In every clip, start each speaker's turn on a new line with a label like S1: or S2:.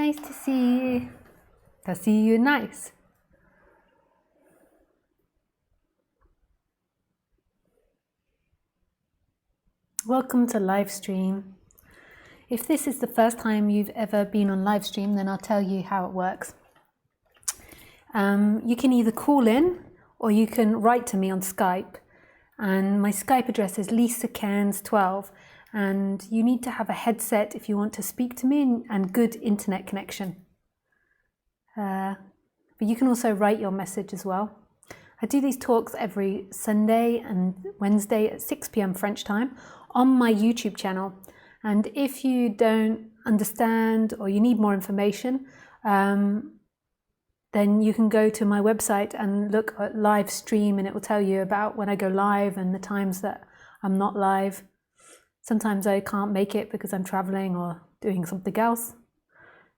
S1: Nice to see you. To see you nice. Welcome to Livestream. If this is the first time you've ever been on Livestream, then I'll tell you how it works. You can either call in or you can write to me on Skype. And my Skype address is Lisa Cairns 12. And you need to have a headset if you want to speak to me and good internet connection. But you can also write your message as well. I do these talks every Sunday and Wednesday at 6 p.m. French time on my YouTube channel. And if you don't understand or you need more information, then you can go to my website and look at live stream, and it will tell you about when I go live and the times that I'm not live. Sometimes I can't make it because I'm traveling or doing something else.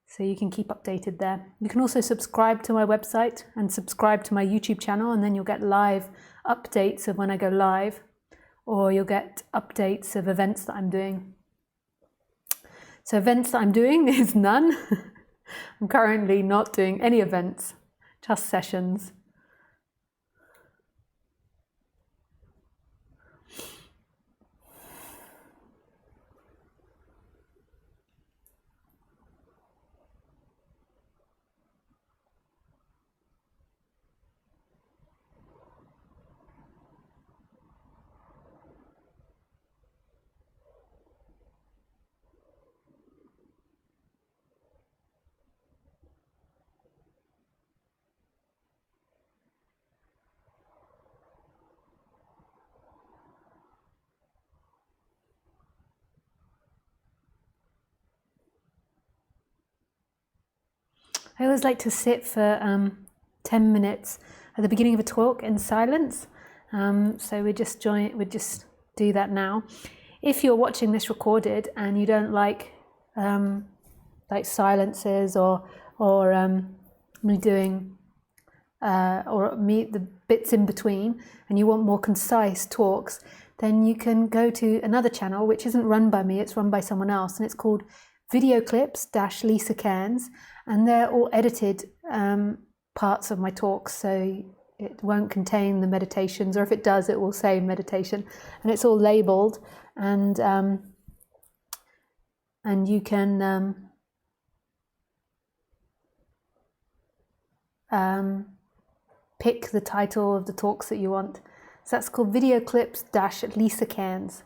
S1: So you can keep updated there. You can also subscribe to my website and subscribe to my YouTube channel, and then you'll get live updates of when I go live, or you'll get updates of events that I'm doing. So events that I'm doing is none. I'm currently not doing any events, just sessions. I always like to sit for 10 minutes at the beginning of a talk in silence. So we just do that now. If you're watching this recorded and you don't like silences or me doing the bits in between, and you want more concise talks, then you can go to another channel which isn't run by me, it's run by someone else, and it's called Video Clips Lisa Cairns, and they're all edited parts of my talks, so it won't contain the meditations, or if it does, it will say meditation, and it's all labeled, and you can pick the title of the talks that you want. So that's called Video Clips Lisa Cairns.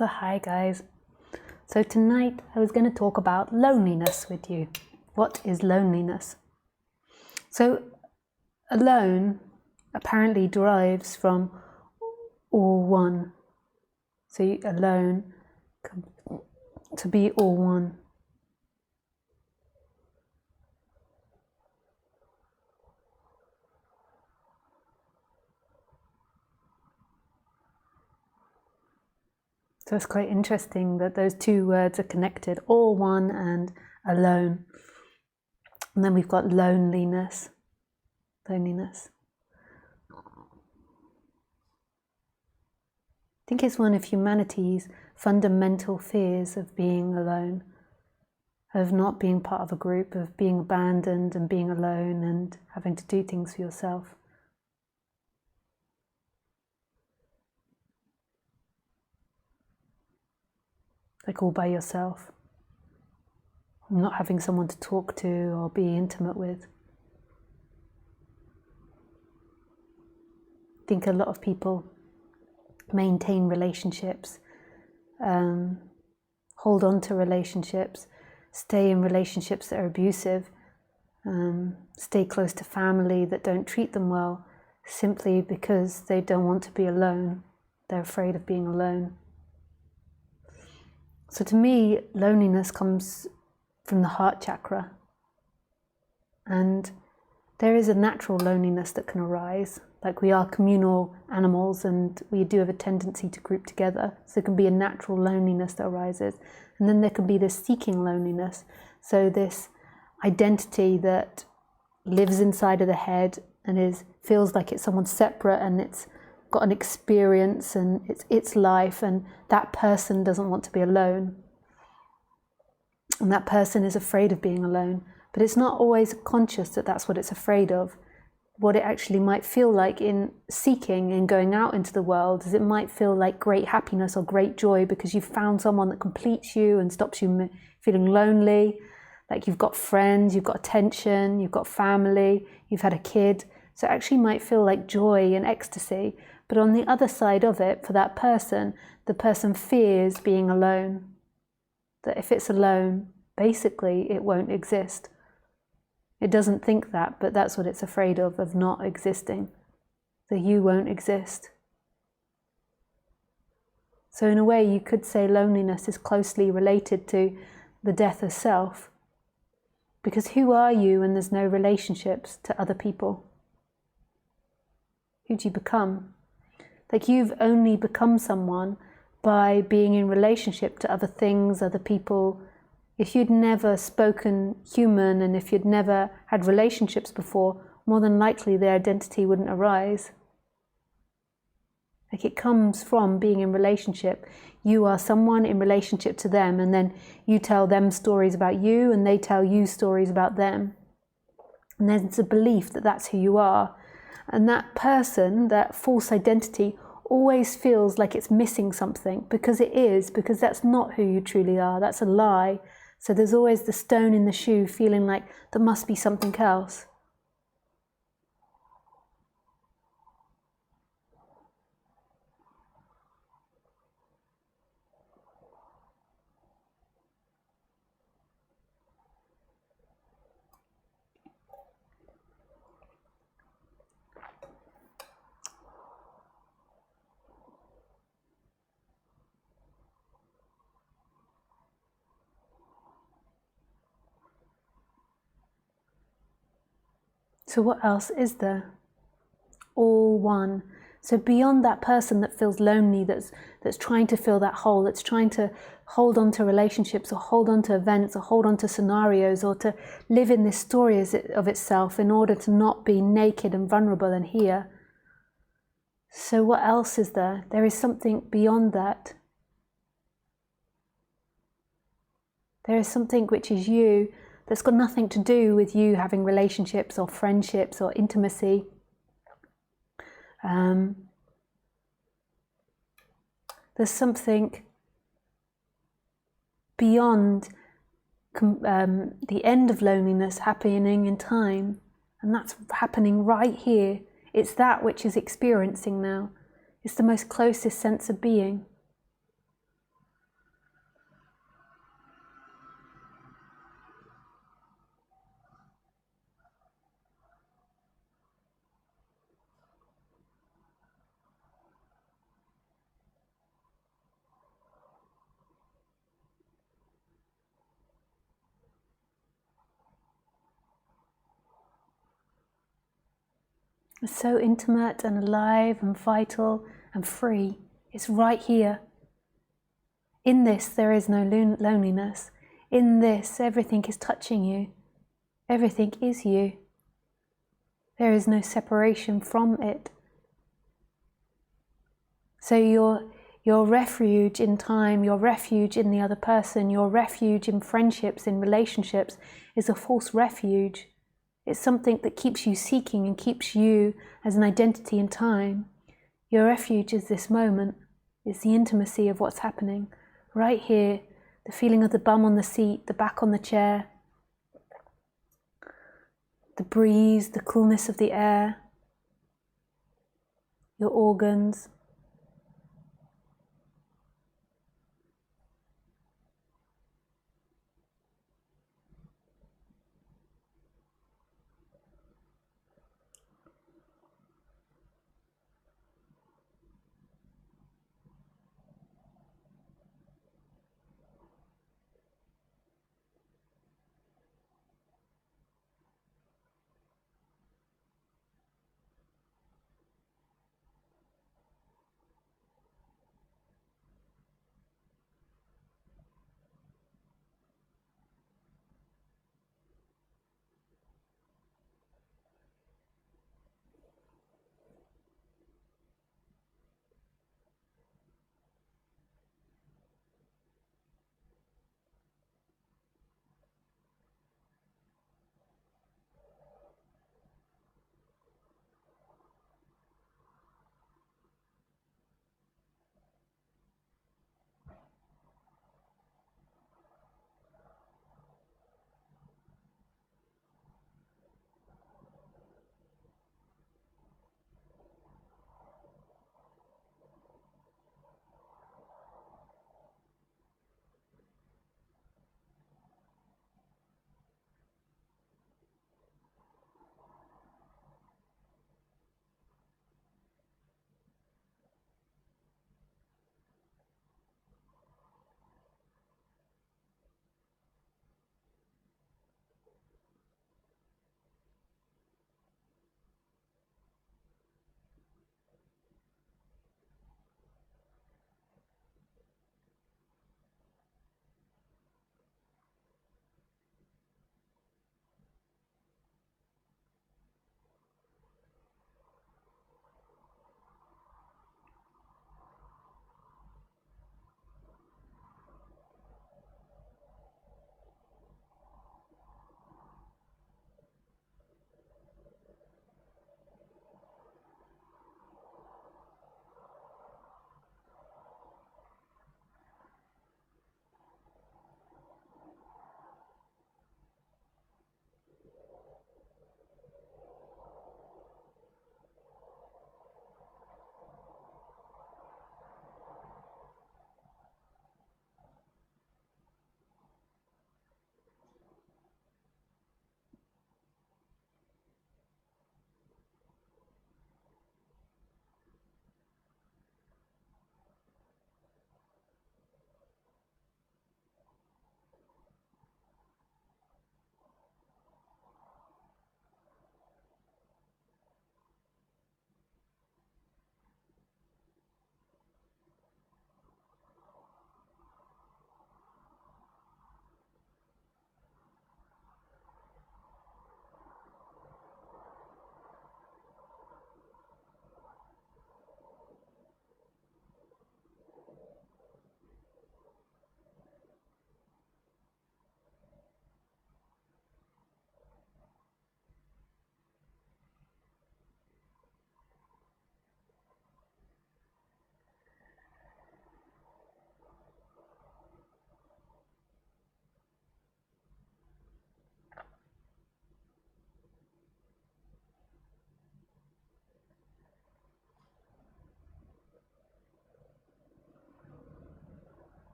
S1: So hi guys. So tonight I was going to talk about loneliness with you. What is loneliness? So alone apparently derives from all one. So alone, to be all one. So it's quite interesting that those two words are connected, all one and alone. And then we've got loneliness. Loneliness. I think it's one of humanity's fundamental fears of being alone, of not being part of a group, of being abandoned and being alone and having to do things for yourself. Like all by yourself, not having someone to talk to or be intimate with. I think a lot of people maintain relationships, hold on to relationships, stay in relationships that are abusive, stay close to family that don't treat them well, simply because they don't want to be alone. They're afraid of being alone. So to me, loneliness comes from the heart chakra. And there is a natural loneliness that can arise. Like we are communal animals and we do have a tendency to group together. So there can be a natural loneliness that arises. And then there can be this seeking loneliness. So this identity that lives inside of the head and feels like it's someone separate and it's got an experience and it's its life, and that person doesn't want to be alone. And that person is afraid of being alone. But it's not always conscious that that's what it's afraid of. What it actually might feel like in seeking and going out into the world is it might feel like great happiness or great joy because you've found someone that completes you and stops you feeling lonely. Like you've got friends, you've got attention, you've got family, you've had a kid. So it actually might feel like joy and ecstasy. But on the other side of it, for that person, the person fears being alone. That if it's alone, basically it won't exist. It doesn't think that, but that's what it's afraid of not existing. That you won't exist. So in a way, you could say loneliness is closely related to the death of self. Because who are you when there's no relationships to other people? Who do you become? Like you've only become someone by being in relationship to other things, other people. If you'd never spoken human and if you'd never had relationships before, more than likely the identity wouldn't arise. Like it comes from being in relationship. You are someone in relationship to them, and then you tell them stories about you and they tell you stories about them. And there's a belief that that's who you are. And that person, that false identity, always feels like it's missing something, because that's not who you truly are. That's a lie. So there's always the stone in the shoe feeling like there must be something else. So what else is there? All one. So beyond that person that feels lonely, that's trying to fill that hole, that's trying to hold on to relationships or hold on to events or hold on to scenarios or to live in this story of itself in order to not be naked and vulnerable and here. So what else is there? There is something beyond that. There is something which is you, that's got nothing to do with you having relationships or friendships or intimacy. There's something beyond the end of loneliness happening in time, and that's happening right here. It's that which is experiencing now. It's the most closest sense of being. It's so intimate and alive and vital and free. It's right here. In this, there is no loneliness. In this, everything is touching you. Everything is you. There is no separation from it. So your refuge in time, your refuge in the other person, your refuge in friendships, in relationships, is a false refuge. It's something that keeps you seeking and keeps you as an identity in time. Your refuge is this moment. It's the intimacy of what's happening. Right here, the feeling of the bum on the seat, the back on the chair, the breeze, the coolness of the air, your organs.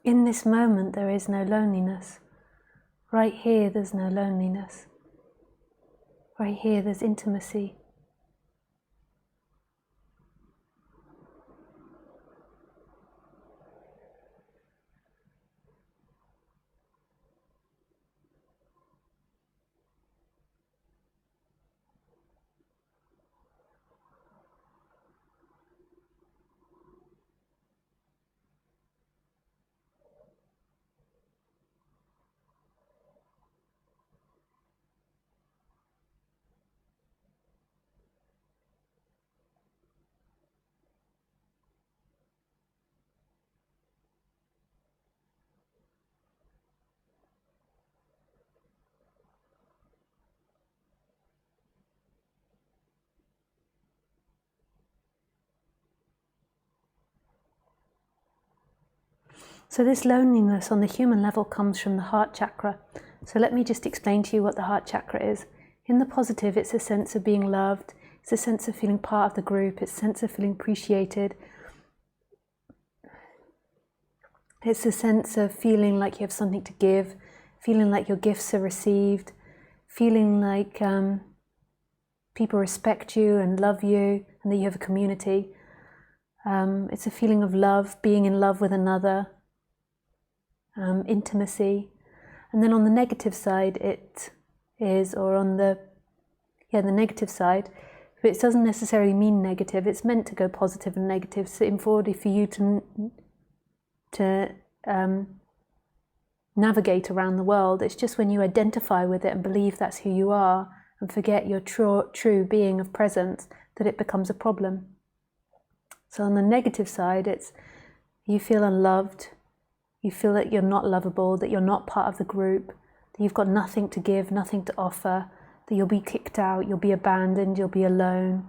S1: In this moment, there is no loneliness. Right here, there's no loneliness. Right here, there's intimacy. So this loneliness on the human level comes from the heart chakra. So let me just explain to you what the heart chakra is. In the positive, it's a sense of being loved. It's a sense of feeling part of the group. It's a sense of feeling appreciated. It's a sense of feeling like you have something to give, feeling like your gifts are received, feeling like people respect you and love you, and that you have a community. It's a feeling of love, being in love with another, intimacy. And then on the negative side, it is, or on the negative side, but it doesn't necessarily mean negative. It's meant to go positive and negative. So in order for you to navigate around the world, it's just when you identify with it and believe that's who you are and forget your true being of presence that it becomes a problem. So on the negative side, it's you feel unloved, you feel that you're not lovable, that you're not part of the group, that you've got nothing to give, nothing to offer, that you'll be kicked out, you'll be abandoned, you'll be alone.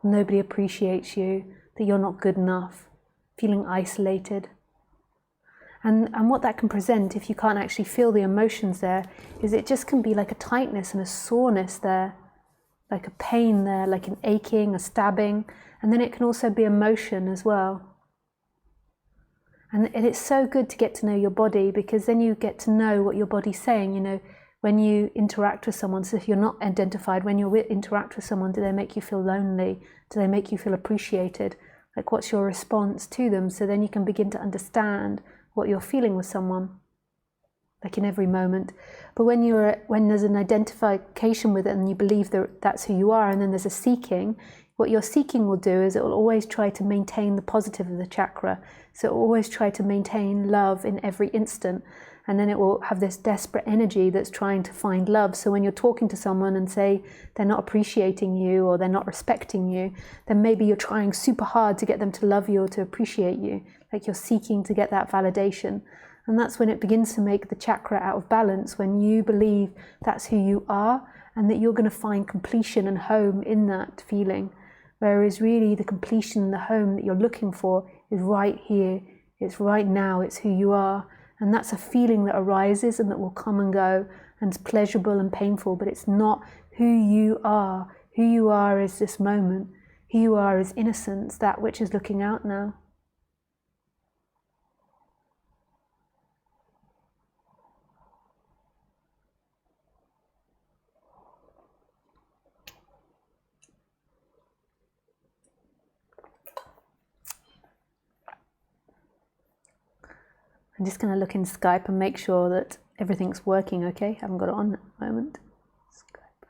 S1: Nobody appreciates you, that you're not good enough, feeling isolated. And what that can present, if you can't actually feel the emotions there, is it just can be like a tightness and a soreness there, like a pain there, like an aching, a stabbing, and then it can also be emotion as well. And it's so good to get to know your body, because then you get to know what your body's saying. You know, when you interact with someone, so if you're not identified, when you interact with someone, do they make you feel lonely? Do they make you feel appreciated? Like, what's your response to them? So then you can begin to understand what you're feeling with someone, like in every moment. But when there's an identification with it and you believe that that's who you are, and then there's a seeking, what your seeking will do is it will always try to maintain the positive of the chakra. So it will always try to maintain love in every instant. And then it will have this desperate energy that's trying to find love. So when you're talking to someone and say they're not appreciating you or they're not respecting you, then maybe you're trying super hard to get them to love you or to appreciate you. Like you're seeking to get that validation. And that's when it begins to make the chakra out of balance, when you believe that's who you are and that you're going to find completion and home in that feeling. Whereas really the completion and the home that you're looking for is right here, it's right now, it's who you are. And that's a feeling that arises and that will come and go, and it's pleasurable and painful, but it's not who you are. Who you are is this moment. Who you are is innocence, that which is looking out now. I'm just going to look in Skype and make sure that everything's working okay. I haven't got it on at the moment. Skype.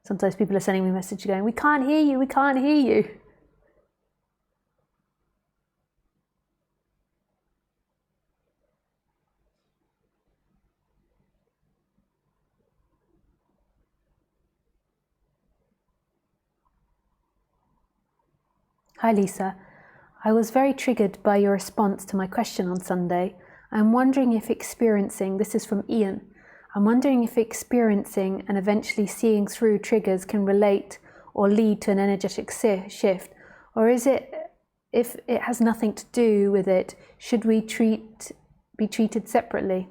S1: Sometimes people are sending me messages going, "We can't hear you, we can't hear you." Hi Lisa, I was very triggered by your response to my question on Sunday. I'm wondering if experiencing, this is from Ian, I'm wondering if experiencing and eventually seeing through triggers can relate or lead to an energetic shift, or is it, if it has nothing to do with it, should we be treated separately?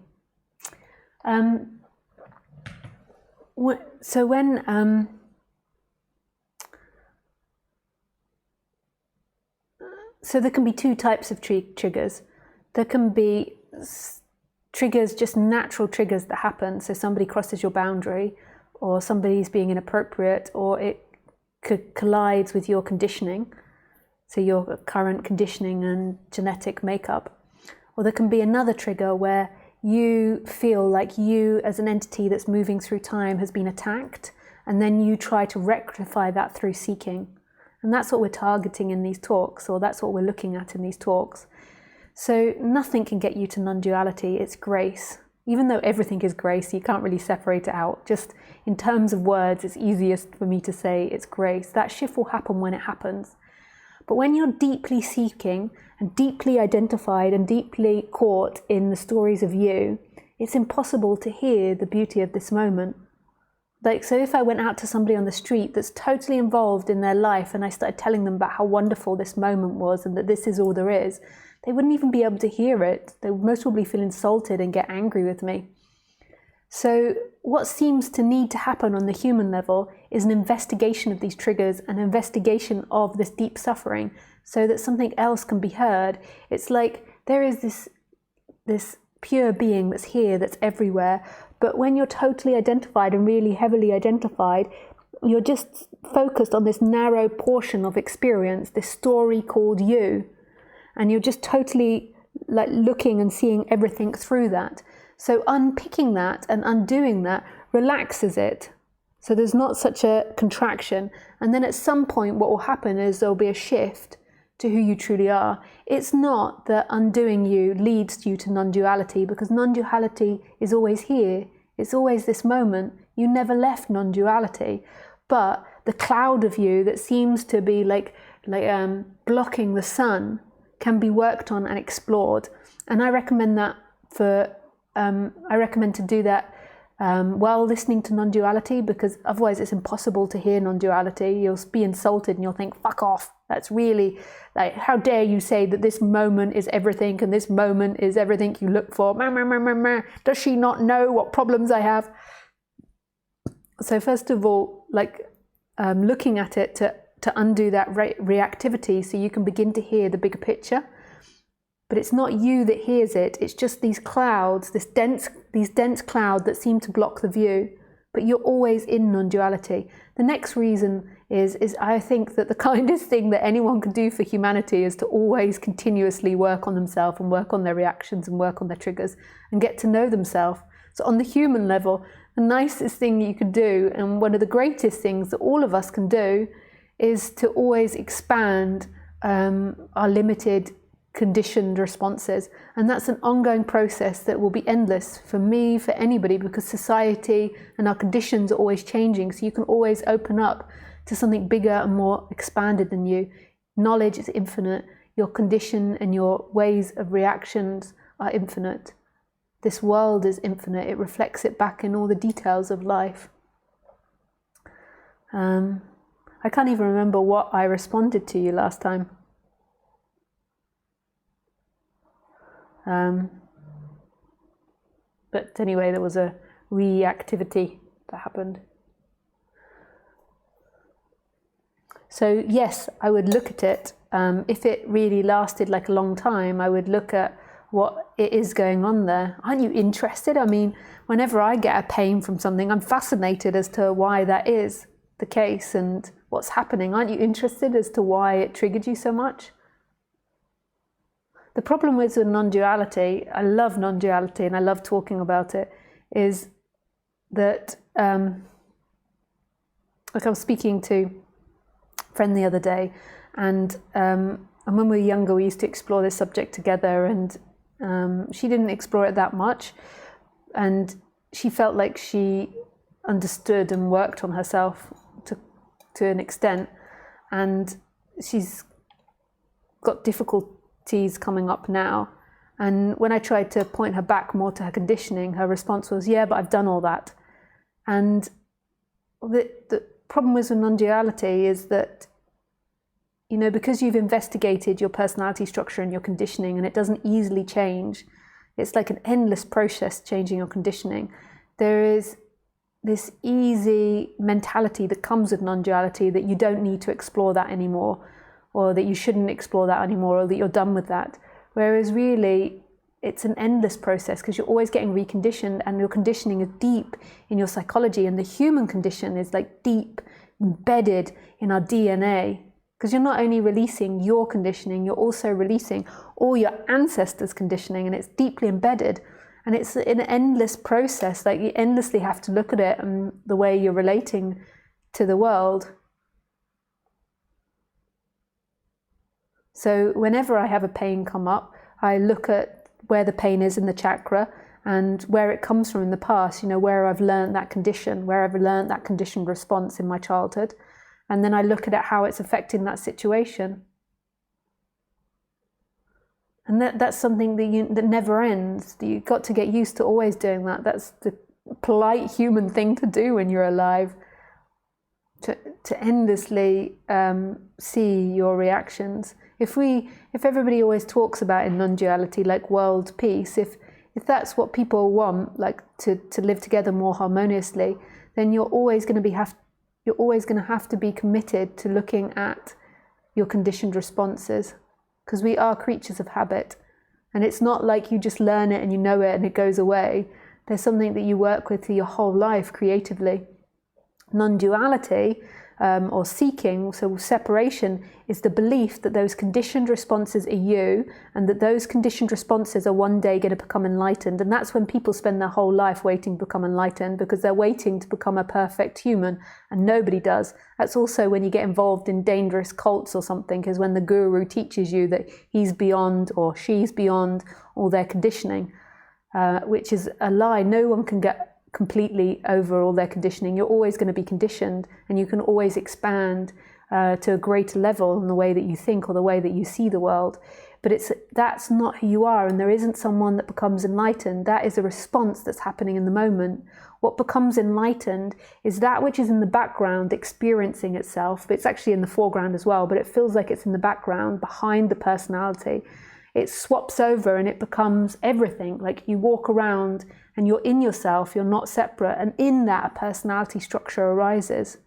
S1: So there can be two types of triggers. There can be triggers, just natural triggers that happen. So somebody crosses your boundary, or somebody's being inappropriate, or it collides with your conditioning, so your current conditioning and genetic makeup. Or there can be another trigger where you feel like you as an entity that's moving through time has been attacked, and then you try to rectify that through seeking. And that's what we're targeting in these talks, or that's what we're looking at in these talks. So nothing can get you to non-duality, it's grace. Even though everything is grace, you can't really separate it out. Just in terms of words, it's easiest for me to say it's grace. That shift will happen when it happens. But when you're deeply seeking and deeply identified and deeply caught in the stories of you, it's impossible to hear the beauty of this moment. Like, so if I went out to somebody on the street that's totally involved in their life and I started telling them about how wonderful this moment was and that this is all there is, they wouldn't even be able to hear it. They would most probably feel insulted and get angry with me. So what seems to need to happen on the human level is an investigation of these triggers, an investigation of this deep suffering, so that something else can be heard. It's like there is this pure being that's here, that's everywhere, but when you're totally identified and really heavily identified, you're just focused on this narrow portion of experience, this story called you, and you're just totally like looking and seeing everything through that. So unpicking that and undoing that relaxes it. So there's not such a contraction. And then at some point what will happen is there'll be a shift to who you truly are. It's not that undoing you leads you to non-duality, because non-duality is always here. It's always this moment. You never left non-duality. But the cloud of you that seems to be like blocking the sun can be worked on and explored. And I recommend that I recommend to do that while listening to non-duality, because otherwise it's impossible to hear non-duality. You'll be insulted and you'll think, fuck off. That's really, like, how dare you say that this moment is everything and this moment is everything you look for. Does she not know what problems I have? So first of all, like looking at it to undo that reactivity so you can begin to hear the bigger picture. But it's not you that hears it, it's just these clouds, these dense clouds that seem to block the view, but you're always in non-duality. The next reason is I think that the kindest thing that anyone can do for humanity is to always continuously work on themselves and work on their reactions and work on their triggers and get to know themselves. So on the human level, the nicest thing you could do, and one of the greatest things that all of us can do, is to always expand our limited conditioned responses. And that's an ongoing process that will be endless for me, for anybody, because society and our conditions are always changing. So you can always open up to something bigger and more expanded than you. Knowledge is infinite. Your condition and your ways of reactions are infinite. This world is infinite. It reflects it back in all the details of life. I can't even remember what I responded to you last time. But anyway, there was a reactivity that happened. So yes, I would look at it. If it really lasted like a long time, I would look at what it is going on there. Aren't you interested? I mean, whenever I get a pain from something, I'm fascinated as to why that is the case and what's happening. Aren't you interested as to why it triggered you so much? The problem with non-duality, I love non-duality and I love talking about it, is that, like I was speaking to a friend the other day, and when we were younger, we used to explore this subject together, and she didn't explore it that much, and she felt like she understood and worked on herself to an extent, and she's got difficulties coming up now. And when I tried to point her back more to her conditioning, her response was, yeah, but I've done all that. And the problem with non-duality is that, you know, because you've investigated your personality structure and your conditioning, and it doesn't easily change, it's like an endless process changing your conditioning. There is this easy mentality that comes with non-duality that you don't need to explore that anymore, or that you shouldn't explore that anymore, or that you're done with that. Whereas really, it's an endless process, because you're always getting reconditioned, and your conditioning is deep in your psychology, and the human condition is like deep embedded in our DNA. Because you're not only releasing your conditioning, you're also releasing all your ancestors' conditioning, and it's deeply embedded. And it's an endless process. Like, you endlessly have to look at it and the way you're relating to the world. So whenever I have a pain come up, I look at where the pain is in the chakra and where it comes from in the past, you know, where I've learned that condition, where I've learned that conditioned response in my childhood. And then I look at it, how it's affecting that situation. And that's something that never ends. You've got to get used to always doing that. That's polite human thing to do when you're alive, to endlessly see your reactions. If everybody always talks about in non-duality, like world peace, if that's what people want, like to live together more harmoniously, then you're always going to have to be committed to looking at your conditioned responses, because we are creatures of habit, and it's not like you just learn it and you know it and it goes away. There's something that you work with through your whole life creatively. Non-duality, or seeking, so separation, is the belief that those conditioned responses are you, and that those conditioned responses are one day going to become enlightened. And that's when people spend their whole life waiting to become enlightened, because they're waiting to become a perfect human, and nobody does. That's also when you get involved in dangerous cults or something, is when the guru teaches you that he's beyond or she's beyond all their conditioning, which is a lie. No one can get completely over all their conditioning. You're always going to be conditioned, and you can always expand to a greater level in the way that you think or the way that you see the world. But that's not who you are, and there isn't someone that becomes enlightened. That is a response that's happening in the moment. What becomes enlightened is that which is in the background experiencing itself, but it's actually in the foreground as well, but it feels like it's in the background behind the personality. It swaps over and it becomes everything. Like you walk around and you're in yourself, you're not separate, and in that a personality structure arises.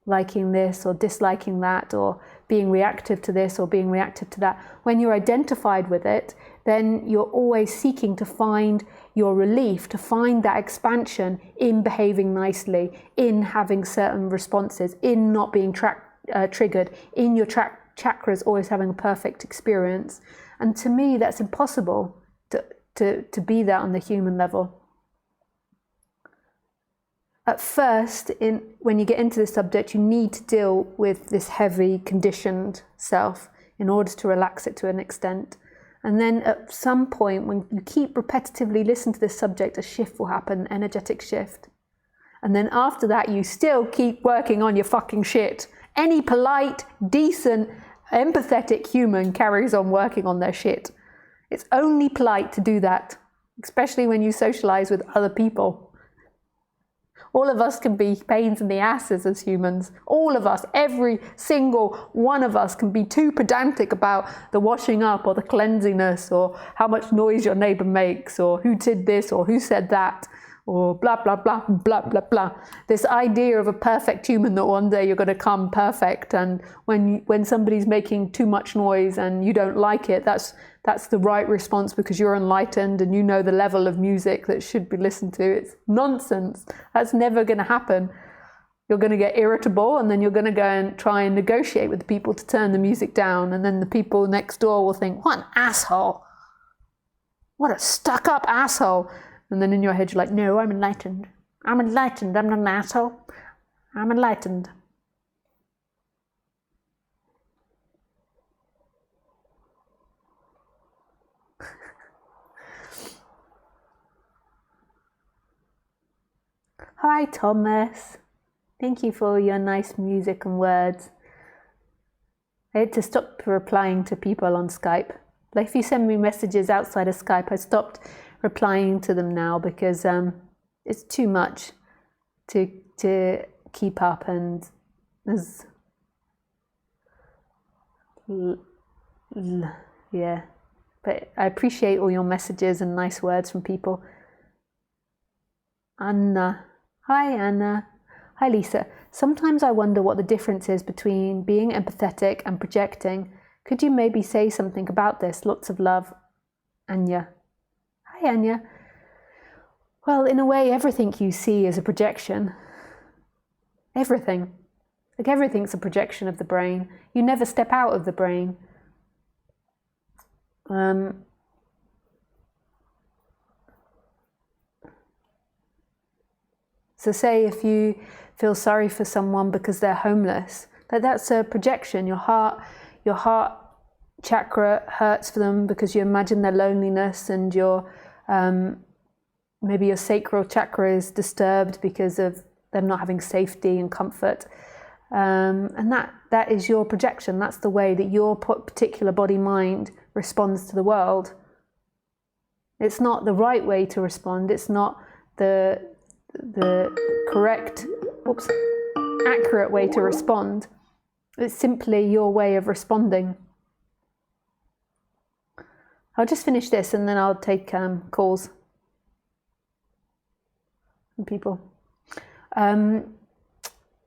S1: Liking this or disliking that, or being reactive to this or being reactive to that. When you're identified with it, then you're always seeking to find your relief, to find that expansion in behaving nicely, in having certain responses, in not being triggered, in your chakras always having a perfect experience. And to me, that's impossible to be that on the human level. At first, when you get into this subject, you need to deal with this heavy, conditioned self in order to relax it to an extent. And then at some point, when you keep repetitively listening to this subject, a shift will happen, an energetic shift. And then after that, you still keep working on your fucking shit. Any polite, decent, empathetic human carries on working on their shit. It's only polite to do that, especially when you socialize with other people. All of us can be pains in the asses as humans. All of us, every single one of us can be too pedantic about the washing up or the cleanliness or how much noise your neighbor makes or who did this or who said that, or blah, blah, blah, blah, blah, blah. This idea of a perfect human, that one day you're going to come perfect, and when somebody's making too much noise and you don't like it, that's the right response because you're enlightened and you know the level of music that should be listened to. It's nonsense. That's never going to happen. You're going to get irritable, and then you're going to go and try and negotiate with the people to turn the music down, and then the people next door will think, what an asshole. What a stuck-up asshole. And then in your head, you're like, no, I'm enlightened. I'm enlightened. I'm not an asshole. I'm enlightened. Hi, Thomas. Thank you for your nice music and words. I had to stop replying to people on Skype. Like if you send me messages outside of Skype, I stopped replying to them now because it's too much to keep up, and there's yeah. But I appreciate all your messages and nice words from people. Anna. Hi, Anna. Hi, Lisa. Sometimes I wonder what the difference is between being empathetic and projecting. Could you maybe say something about this? Lots of love, Anya. Hi, Anya. Well, in a way, everything you see is a projection. Everything. Like everything's a projection of the brain. You never step out of the brain. So say if you feel sorry for someone because they're homeless, that's a projection. Your heart chakra hurts for them because you imagine their loneliness, and maybe your sacral chakra is disturbed because of them not having safety and comfort. And that is your projection. That's the way that your particular body-mind responds to the world. It's not the right way to respond. It's not the correct, accurate way to respond. It's simply your way of responding. I'll just finish this and then I'll take calls from people.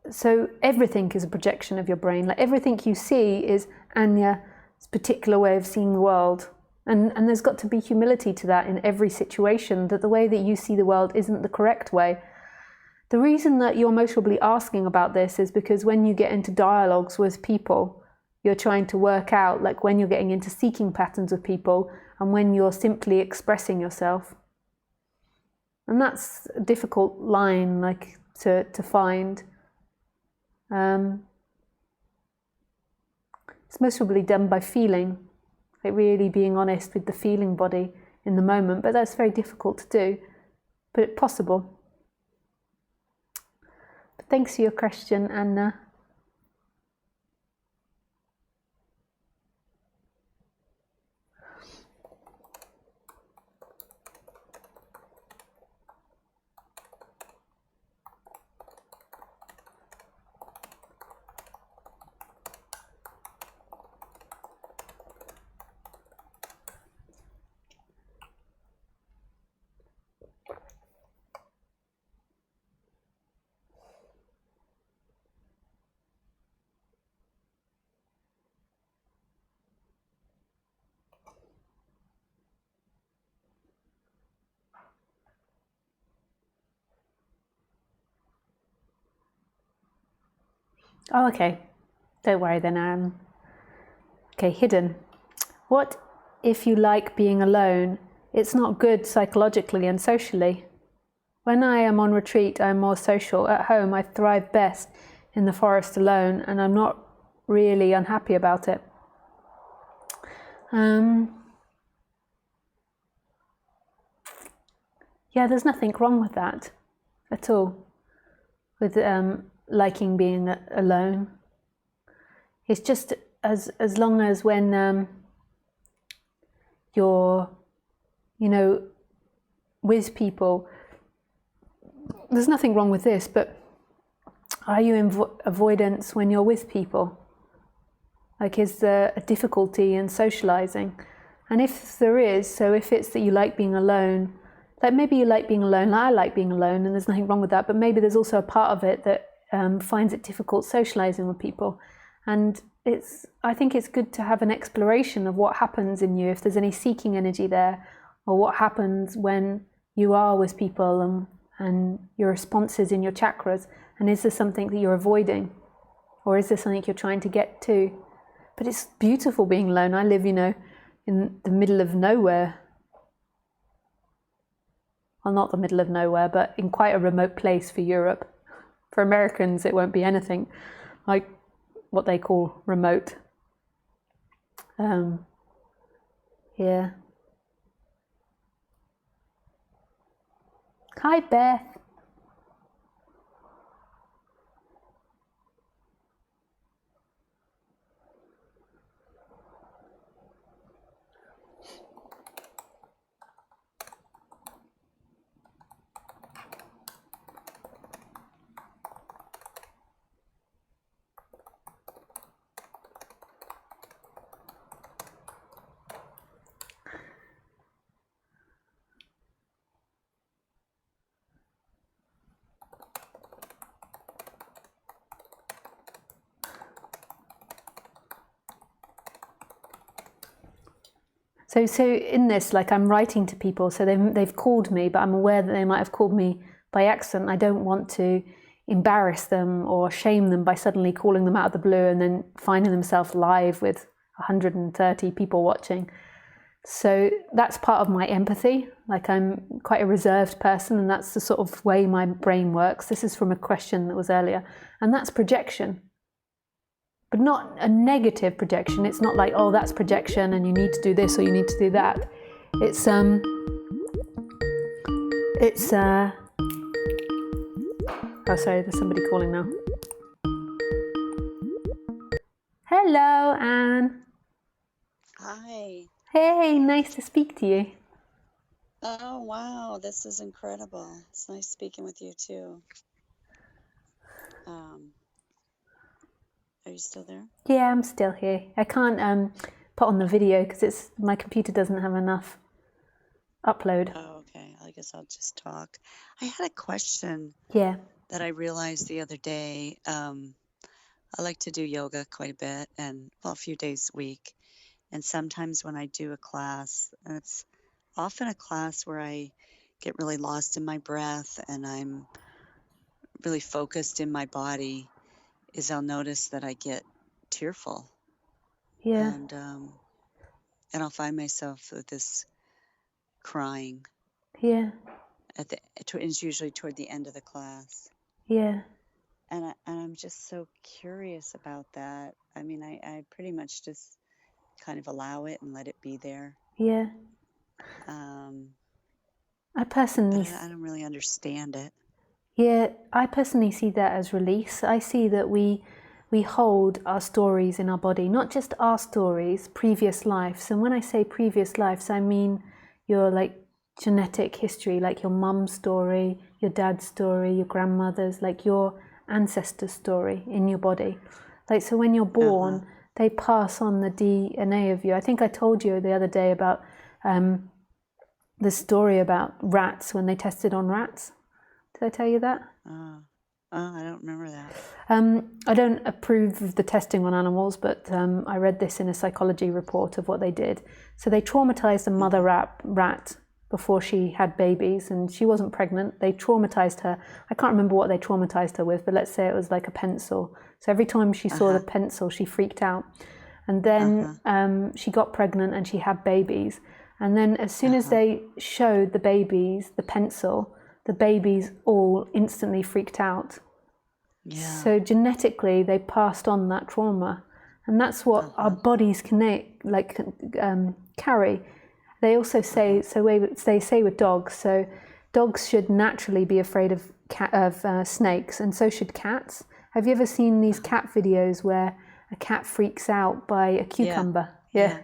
S1: So everything is a projection of your brain. Like everything you see is Anya's particular way of seeing the world. And there's got to be humility to that in every situation, that the way that you see the world isn't the correct way. The reason that you're most probably asking about this is because when you get into dialogues with people, you're trying to work out, like when you're getting into seeking patterns with people and when you're simply expressing yourself. And that's a difficult line, like to find. It's most probably done by feeling, like really being honest with the feeling body in the moment, but that's very difficult to do, but it's possible. But thanks for your question, Anna. Oh, okay. Don't worry then. Okay, hidden. What if you like being alone? It's not good psychologically and socially. When I am on retreat, I'm more social. At home, I thrive best in the forest alone, and I'm not really unhappy about it. Yeah, there's nothing wrong with that at all, with liking being alone. It's just as long as when you're, with people, there's nothing wrong with this, but are you in avoidance when you're with people? Like, is there a difficulty in socializing? And if there is, so if it's that you like being alone, like maybe you like being alone, like I like being alone, and there's nothing wrong with that, but maybe there's also a part of it that finds it difficult socializing with people. And I think it's good to have an exploration of what happens in you, if there's any seeking energy there, or what happens when you are with people and your responses in your chakras. And is there something that you're avoiding? Or is there something you're trying to get to? But it's beautiful being alone. I live, in the middle of nowhere. Well, not the middle of nowhere, but in quite a remote place for Europe. For Americans, it won't be anything like what they call remote. Yeah. Hi, Beth. So in this, like, I'm writing to people, so they've called me, but I'm aware that they might have called me by accident. I don't want to embarrass them or shame them by suddenly calling them out of the blue and then finding themselves live with 130 people watching. So that's part of my empathy. Like, I'm quite a reserved person, and that's the sort of way my brain works. This is from a question that was earlier, and that's projection. But not a negative projection. It's not like, oh, that's projection and you need to do this or you need to do that. It's oh, sorry, there's somebody calling now. Hello, Anne.
S2: Hi.
S1: Hey, nice to speak to you.
S2: Oh, wow. This is incredible. It's nice speaking with you too. Are you still there?
S1: Yeah, I'm still here. I can't put on the video because my computer doesn't have enough upload.
S2: Oh, okay. I guess I'll just talk. I had a question
S1: Yeah.
S2: that I realized the other day. I like to do yoga quite a bit and, well, a few days a week. And sometimes when I do a class, and it's often a class where I get really lost in my breath and I'm really focused in my body, is I'll notice that I get tearful
S1: Yeah.
S2: and I'll find myself with this crying
S1: Yeah.
S2: it's usually toward the end of the class.
S1: Yeah.
S2: And I'm just so curious about that. I mean, I pretty much just kind of allow it and let it be there.
S1: Yeah.
S2: Um,
S1: I
S2: but
S1: personally,
S2: I don't really understand it.
S1: yeah, I personally see that as release. I see that we hold our stories in our body, not just our stories, previous lives. And when I say previous lives, I mean your like genetic history, like your mum's story, your dad's story, your grandmother's, like your ancestor's story in your body. Like so when you're
S2: Uh-huh.
S1: born, they pass on the DNA of you. I think I told you the other day about the story about rats when they tested on rats. Did I tell you that?
S2: I don't remember that.
S1: I don't approve of the testing on animals, but I read this in a psychology report of what they did. So they traumatized a mother
S2: Mm-hmm.
S1: rat before she had babies, and she wasn't pregnant. They traumatized her. I can't remember what they traumatized her with, but let's say it was like a pencil. So every time she saw the
S2: Uh-huh.
S1: pencil, she freaked out. And then
S2: Uh-huh.
S1: she got pregnant and she had babies. And then as soon as
S2: Uh-huh.
S1: they showed the babies the pencil, the babies all instantly freaked out.
S2: Yeah.
S1: So genetically, they passed on that trauma, and that's what our
S2: Uh-huh.
S1: bodies can carry. They also say
S2: Uh-huh.
S1: so. They say with dogs. So dogs should naturally be afraid of snakes, and so should cats. Have you ever seen these
S2: Uh-huh.
S1: cat videos where a cat freaks out by a
S2: Yeah.
S1: cucumber? Yeah,
S2: Yeah.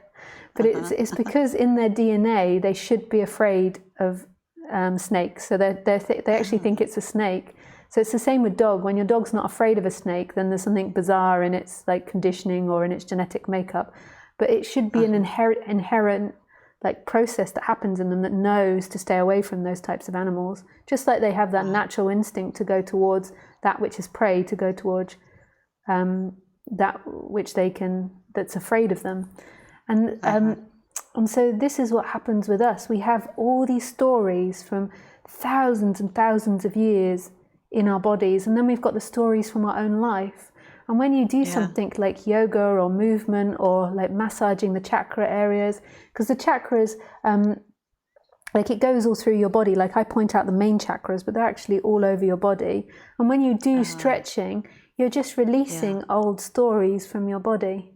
S1: but
S2: Uh-huh.
S1: it's because in their DNA they should be afraid of snakes. So they actually think
S2: Oh.
S1: it's a snake. So it's the same with dog. When your dog's not afraid of a snake, then there's something bizarre in its like conditioning or in its genetic makeup. But it should be an
S2: Uh-huh.
S1: inherent like process that happens in them that knows to stay away from those types of animals. Just like they have that
S2: Wow.
S1: natural instinct to go towards that which is prey, to go towards that which that's afraid of them. And
S2: Uh-huh.
S1: and so this is what happens with us. We have all these stories from thousands and thousands of years in our bodies, and then we've got the stories from our own life. And when you do
S2: Yeah.
S1: something like yoga or movement or like massaging the chakra areas, because the chakras, like it goes all through your body. Like I point out the main chakras, but they're actually all over your body. And when you do
S2: Uh,
S1: stretching, you're just
S2: yeah.
S1: releasing old stories from your body,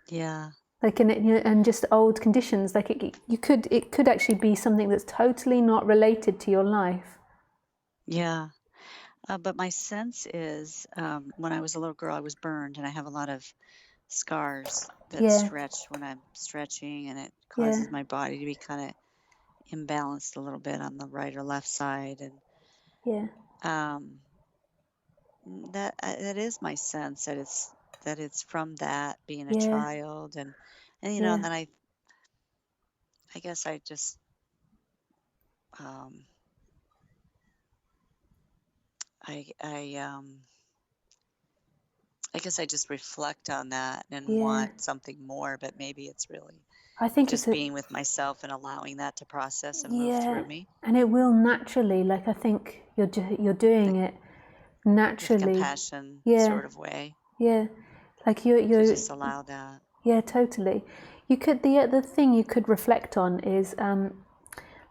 S2: Yeah.
S1: like and just old conditions. Like it could actually be something that's totally not related to your life.
S2: Yeah. But my sense is when I was a little girl, I was burned, and I have a lot of scars that
S1: Yeah,
S2: stretch when I'm stretching, and it
S1: yeah,
S2: causes my body to be kind of imbalanced a little bit on the right or left side. And
S1: yeah,
S2: um, that is my sense that it's from that being a
S1: yeah,
S2: child, and
S1: yeah,
S2: and then I guess I just um, I I guess I just reflect on that and
S1: yeah.
S2: want something more, but maybe it's really
S1: I think it's
S2: just
S1: a
S2: being with myself and allowing that to process and move
S1: yeah,
S2: through me
S1: and it will naturally. Like I think you're doing
S2: like
S1: it
S2: with
S1: naturally.
S2: compassion
S1: Yeah,
S2: sort of way
S1: yeah. Like
S2: to
S1: you're
S2: just allow that.
S1: yeah, totally. You could the thing you could reflect on is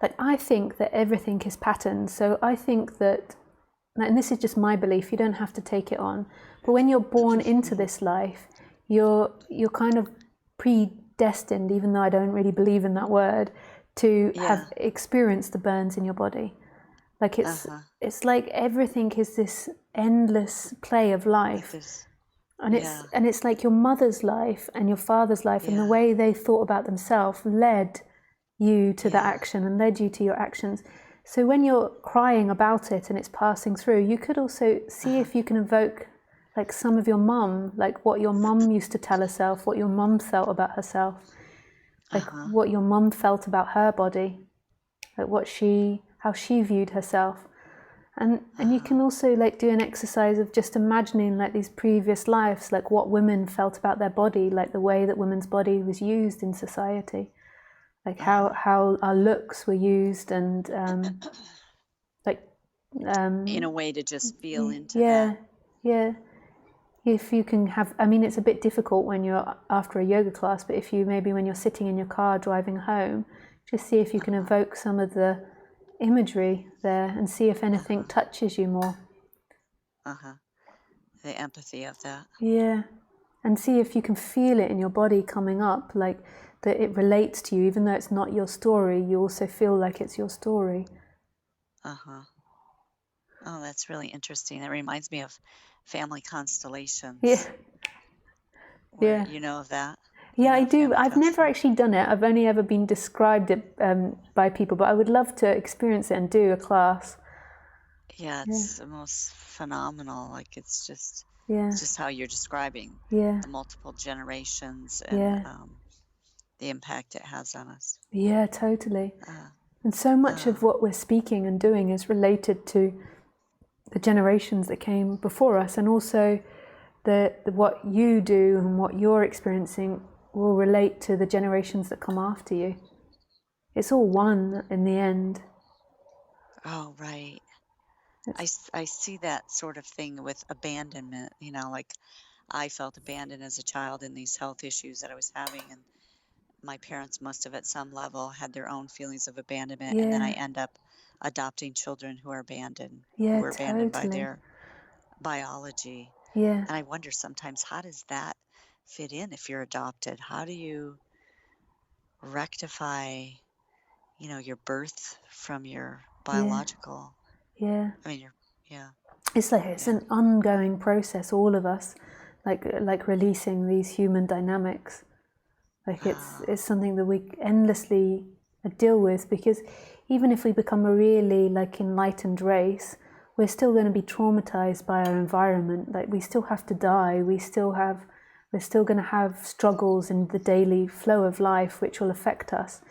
S1: like I think that everything is patterned. So I think that, and this is just my belief. You don't have to take it on, but when you're born into
S2: Mhm.
S1: this life, you're kind of predestined, even though I don't really believe in that word, to have
S2: Yeah.
S1: experienced the burns in your body. Like
S2: Uh-huh.
S1: it's like everything is this endless play of
S2: Like
S1: life,
S2: this.
S1: and
S2: Yeah.
S1: it's like your mother's life and your father's life and the
S2: Yeah.
S1: way they thought about themselves led you to the action and led you to your actions. So when you're crying about it and it's passing through, you could also see if you can evoke like some of your mum, like what your mum used to tell herself, what your mum felt about herself, like what your mum felt about her body, like how she viewed herself. And you can also like do an exercise of just imagining like these previous lives, like what women felt about their body, like the way that women's body was used in society, like how our looks were used, and
S2: in a way to just feel into
S1: yeah,
S2: that.
S1: yeah. If you can have, I mean, it's a bit difficult when you're after a yoga class, but if you maybe when you're sitting in your car driving home, just see if you can evoke some of the imagery there and see if anything touches you more.
S2: The empathy of that.
S1: Yeah. And see if you can feel it in your body coming up, like that it relates to you, even though it's not your story, you also feel like it's your story.
S2: Oh, that's really interesting. That reminds me of family constellations.
S1: Yeah.
S2: Where, you know of that?
S1: Yeah, I do. I've never actually done it. I've only ever been described it by people, but I would love to experience it and do a class.
S2: Yeah, it's the most phenomenal. Like it's just how you're describing the multiple generations and the impact it has on us.
S1: Yeah, totally. And so much of what we're speaking and doing is related to the generations that came before us, and also the what you do and what you're experiencing will relate to the generations that come after you. It's all one in the end.
S2: Oh, right. I see that sort of thing with abandonment, you know, like I felt abandoned as a child in these health issues that I was having, and my parents must have at some level had their own feelings of abandonment, and then I end up adopting children who are abandoned, who are abandoned by their biology.
S1: Yeah.
S2: And I wonder sometimes, how does that fit in if you're adopted? How do you rectify, you know, your birth from your biological?
S1: Yeah.
S2: I mean,
S1: It's like it's an ongoing process, all of us, like releasing these human dynamics. Like it's something that we endlessly deal with, because even if we become a really like enlightened race, we're still going to be traumatized by our environment. Like we still have to die. We're still going to have struggles in the daily flow of life, which will affect us.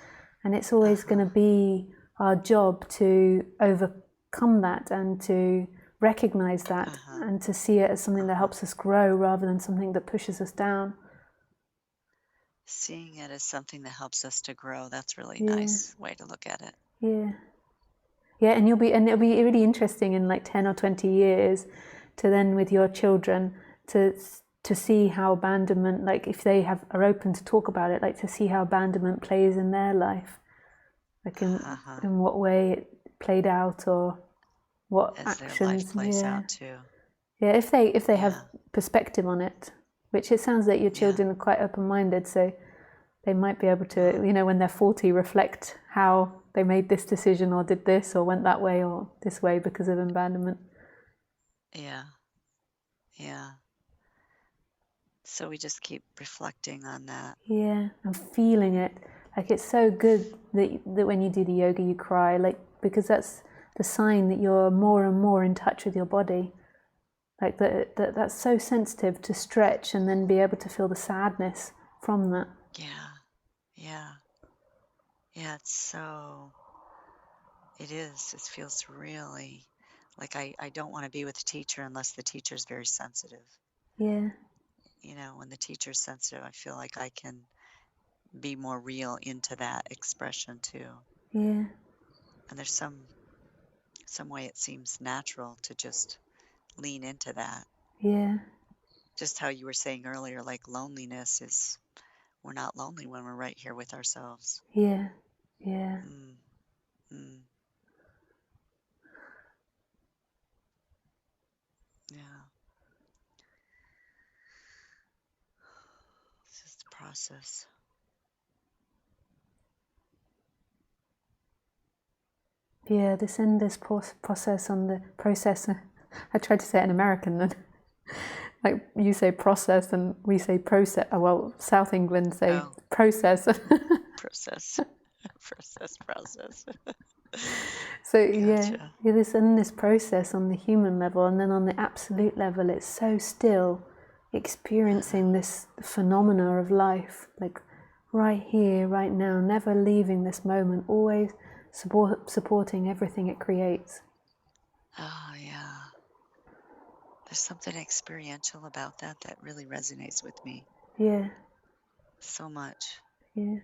S1: And it's always going to be our job to overcome that and to recognize that and to see it as something that helps us grow rather than something that pushes us down.
S2: Seeing it as something that helps us to grow, that's really nice way to look at it.
S1: Yeah, and it'll be really interesting in like 10 or 20 years to then with your children to see how abandonment, like if they are open to talk about it, like to see how abandonment plays in their life, like in what way it played out, or what
S2: as
S1: actions
S2: their life plays out too.
S1: Yeah, if they have perspective on it, which it sounds like your children are quite open-minded, so they might be able to, you know, when they're 40, reflect how they made this decision or did this or went that way or this way because of abandonment.
S2: Yeah. So we just keep reflecting on that.
S1: Yeah, and feeling it. Like it's so good that when you do the yoga you cry, like because that's the sign that you're more and more in touch with your body. Like that's so sensitive to stretch and then be able to feel the sadness from that.
S2: Yeah, it is. It feels really like I don't want to be with the teacher unless the teacher's very sensitive.
S1: Yeah.
S2: You know, when the teacher's sensitive, I feel like I can be more real into that expression too.
S1: Yeah.
S2: And there's some way it seems natural to just lean into that.
S1: Yeah.
S2: Just how you were saying earlier, like loneliness is, we're not lonely when we're right here with ourselves.
S1: Yeah.
S2: It's just a process.
S1: Yeah, this endless process on the process. I tried to say it in American then. Like you say process and we say process. Well, South England say process.
S2: Process. Process.
S1: So yeah,
S2: Gotcha.
S1: this in this process on the human level, and then on the absolute level, it's so still experiencing this phenomena of life, like right here, right now, never leaving this moment, always supporting everything it creates.
S2: Oh, yeah. There's something experiential about that really resonates with me
S1: Yeah,
S2: so much.
S1: yeah,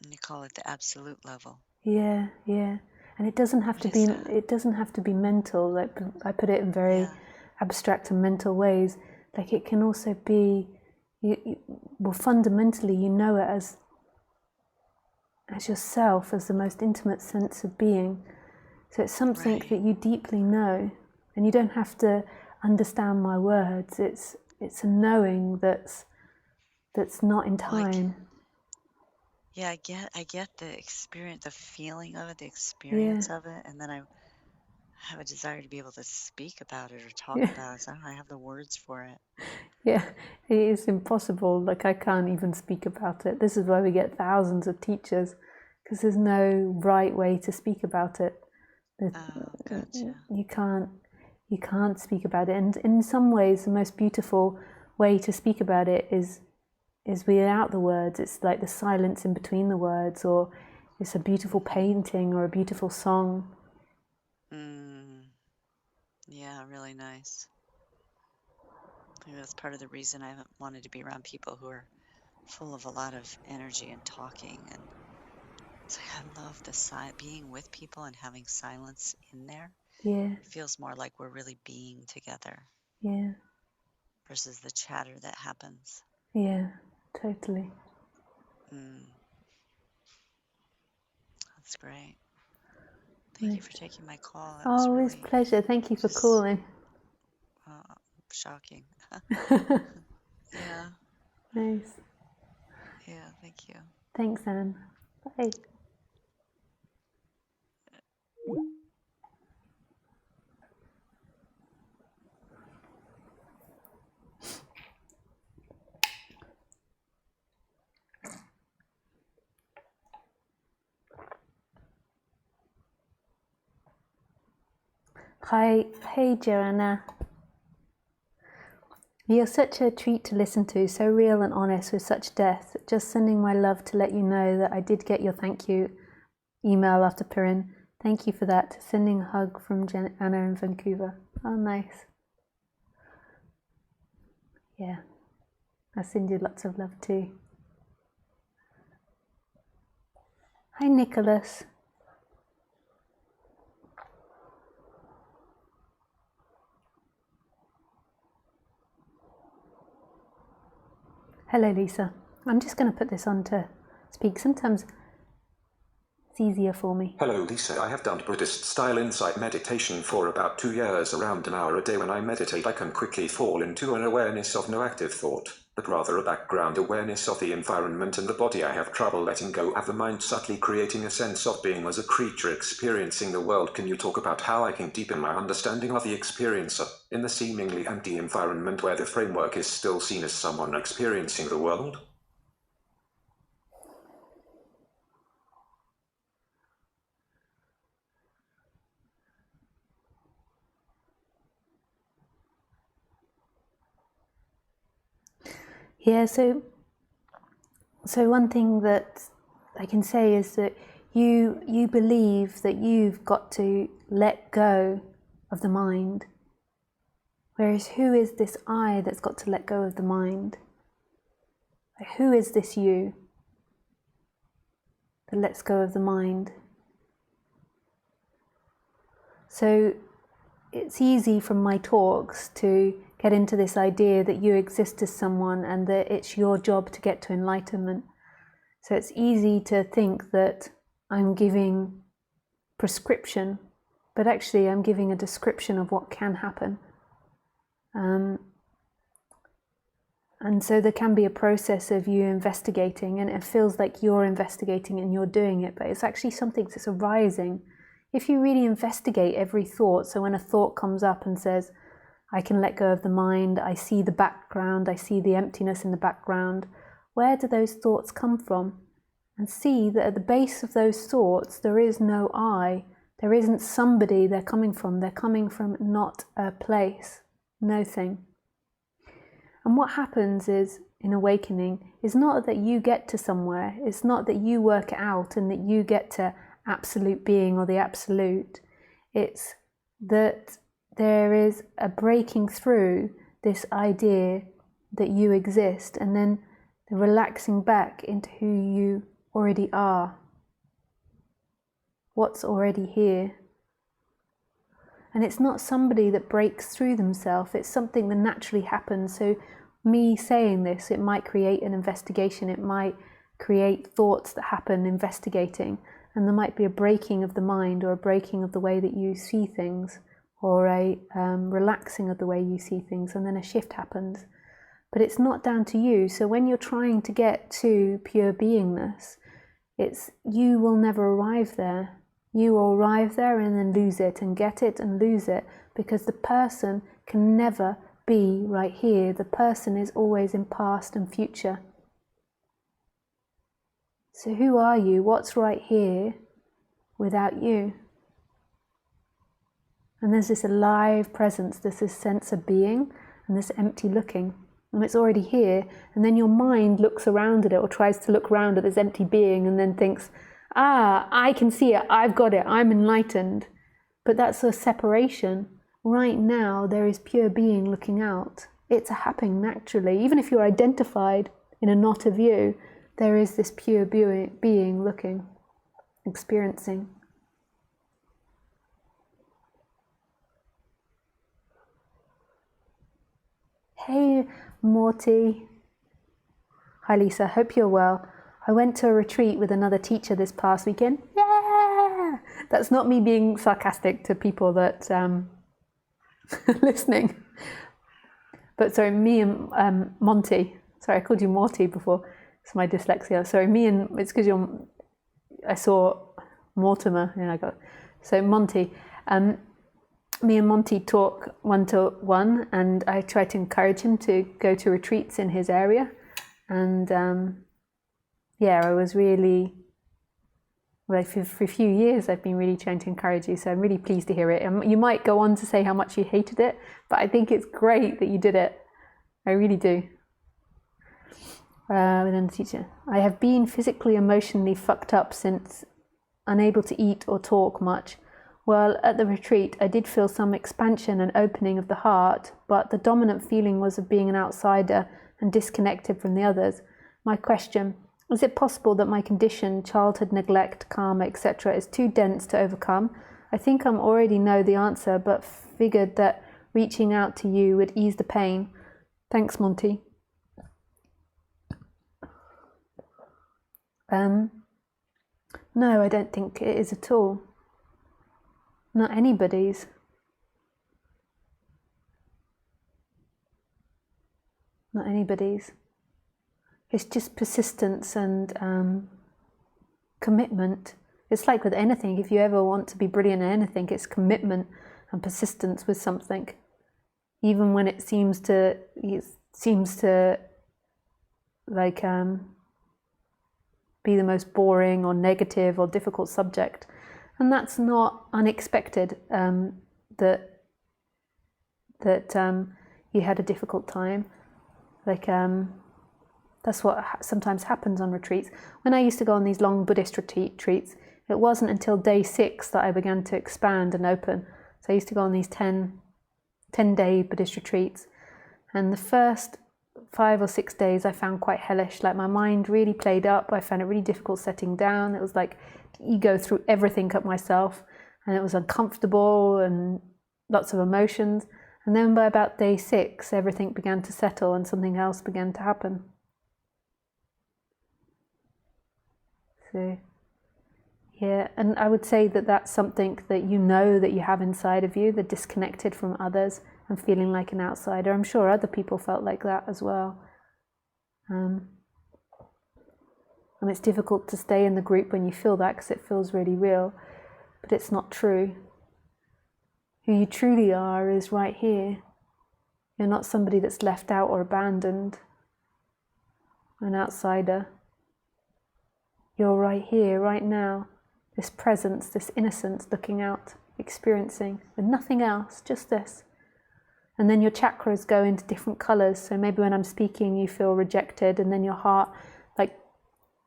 S2: And you call it the absolute level.
S1: yeah, yeah. And it doesn't have
S2: What
S1: to
S2: is
S1: be.
S2: that?
S1: It doesn't have to be mental. Like I put it in very
S2: Yeah,
S1: abstract and mental ways. Like it can also be. Well, fundamentally, you know it as yourself, as the most intimate sense of being. So it's something
S2: right.
S1: that you deeply know, and you don't have to understand my words. It's a knowing that's not in
S2: Well,
S1: time.
S2: yeah, I get the experience, the feeling of it, the
S1: Yeah,
S2: experience of it, and then I have a desire to be able to speak about it or talk
S1: yeah,
S2: about it. So I don't know, I have the words for it.
S1: yeah. It is impossible. Like I can't even speak about it. This is why we get thousands of teachers, because there's no right way to speak about it.
S2: Oh, gotcha.
S1: You can't speak about it. And in some ways, the most beautiful way to speak about it is without the words. It's like the silence in between the words, or it's a beautiful painting or a beautiful song.
S2: Yeah, really nice. I think that's part of the reason I haven't wanted to be around people who are full of a lot of energy and talking. And it's like I love the being with people and having silence in there.
S1: Yeah,
S2: It feels more like we're really being together
S1: yeah,
S2: versus the chatter that happens.
S1: yeah, totally.
S2: Mm, that's great. Thank you
S1: Nice.
S2: for taking my call. That was
S1: Oh, it's
S2: really
S1: pleasure. Thank you for
S2: just
S1: calling.
S2: shocking. Yeah,
S1: Nice.
S2: yeah, thank you.
S1: Thanks, Anne. Bye. Hi. Hey, Joanna. You're such a treat to listen to, so real and honest with such depth. Just sending my love to let you know that I did get your thank you email after Pirin. Thank you for that. Sending a hug from Anna in Vancouver. Oh, nice. Yeah, I send you lots of love too. Hi, Nicholas. Hello, Lisa. I'm just going to put this on to speak. Sometimes it's easier for me.
S3: Hello Lisa, I have done Buddhist-style insight meditation for about 2 years. Around an hour a day when I meditate I can quickly fall into an awareness of no active thought, but rather a background awareness of the environment and the body. I have trouble letting go of the mind, subtly creating a sense of being as a creature experiencing the world. Can you talk about how I can deepen my understanding of the experiencer, in the seemingly empty environment where the framework is still seen as someone experiencing the world?
S1: Yeah, so one thing that I can say is that you believe that you've got to let go of the mind. Whereas who is this I that's got to let go of the mind? Like, who is this you that lets go of the mind? So it's easy from my talks to get into this idea that you exist as someone and that it's your job to get to enlightenment. So it's easy to think that I'm giving prescription, but actually I'm giving a description of what can happen. And so there can be a process of you investigating, and it feels like you're investigating and you're doing it, but it's actually something that's arising. If you really investigate every thought, so when a thought comes up and says, I can let go of the mind, I see the background, I see the emptiness in the background, where do those thoughts come from? And see that at the base of those thoughts, there is no I. There isn't somebody they're coming from. They're coming from not a place, no thing. And what happens is, in awakening, is not that you get to somewhere. It's not that you work it out and that you get to absolute being or the absolute. It's that there is a breaking through this idea that you exist, and then the relaxing back into who you already are, what's already here. And it's not somebody that breaks through themselves, it's something that naturally happens. So me saying this, it might create an investigation, it might create thoughts that happen investigating, and there might be a breaking of the mind or a breaking of the way that you see things, or a relaxing of the way you see things, and then a shift happens. But it's not down to you. So when you're trying to get to pure beingness, you will never arrive there. You will arrive there and then lose it, and get it and lose it, because the person can never be right here. The person is always in past and future. So who are you? What's right here without you? And there's this alive presence, there's this sense of being, and this empty looking. And it's already here, and then your mind looks around at it, or tries to look around at this empty being, and then thinks, I can see it, I've got it, I'm enlightened. But that's a separation. Right now, there is pure being looking out. It's happening naturally. Even if you're identified in a knot of you, there is this pure being looking, experiencing. Hey, Morty. Hi, Lisa. Hope you're well. I went to a retreat with another teacher this past weekend. Yeah! That's not me being sarcastic to people that listening. But sorry, me and Monty. Sorry, I called you Morty before. It's my dyslexia. Sorry, it's because I saw Mortimer. Yeah, I got. So Monty. Me and Monty talk one-to-one, and I try to encourage him to go to retreats in his area. And I was really, for a few years I've been really trying to encourage you, so I'm really pleased to hear it. You might go on to say how much you hated it, but I think it's great that you did it. I really do. Then the teacher. I have been physically, emotionally fucked up since, unable to eat or talk much. Well, at the retreat, I did feel some expansion and opening of the heart, but the dominant feeling was of being an outsider and disconnected from the others. My question, is it possible that my condition, childhood neglect, karma, etc., is too dense to overcome? I think I already know the answer, but figured that reaching out to you would ease the pain. Thanks, Monty. No, I don't think it is at all. Not anybody's. Not anybody's. It's just persistence and commitment. It's like with anything. If you ever want to be brilliant at anything, it's commitment and persistence with something. Even when it seems to like be the most boring or negative or difficult subject. And that's not unexpected, that you had a difficult time. That's what sometimes happens on retreats. When I used to go on these long Buddhist retreats, it wasn't until day 6 that I began to expand and open. So I used to go on these 10-day Buddhist retreats. And the first 5 or 6 days I found quite hellish. Like my mind really played up. I found it really difficult setting down. It was like ego threw everything at myself, and it was uncomfortable and lots of emotions. And then by about day 6, everything began to settle and something else began to happen. So, yeah, and I would say that that's something that you know that you have inside of you, the disconnected from others and feeling like an outsider. I'm sure other people felt like that as well. And it's difficult to stay in the group when you feel that, because it feels really real, but it's not true. Who you truly are is right here. You're not somebody that's left out or abandoned. an outsider. You're right here, right now. This presence, this innocence looking out, experiencing with nothing else, just this. And then your chakras go into different colors. So maybe when I'm speaking, you feel rejected, and then your heart like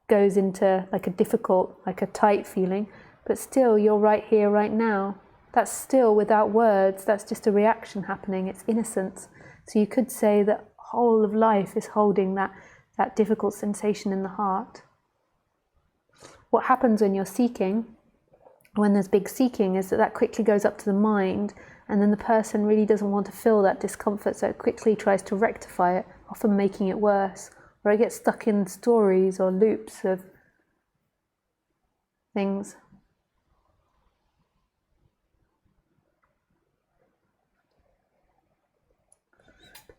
S1: goes into like a difficult, like a tight feeling. But still, you're right here, right now. That's still without words. That's just a reaction happening. It's innocence. So you could say that whole of life is holding that difficult sensation in the heart. What happens when you're seeking, when there's big seeking, is that quickly goes up to the mind, and then the person really doesn't want to feel that discomfort, so it quickly tries to rectify it, often making it worse, or it gets stuck in stories or loops of things.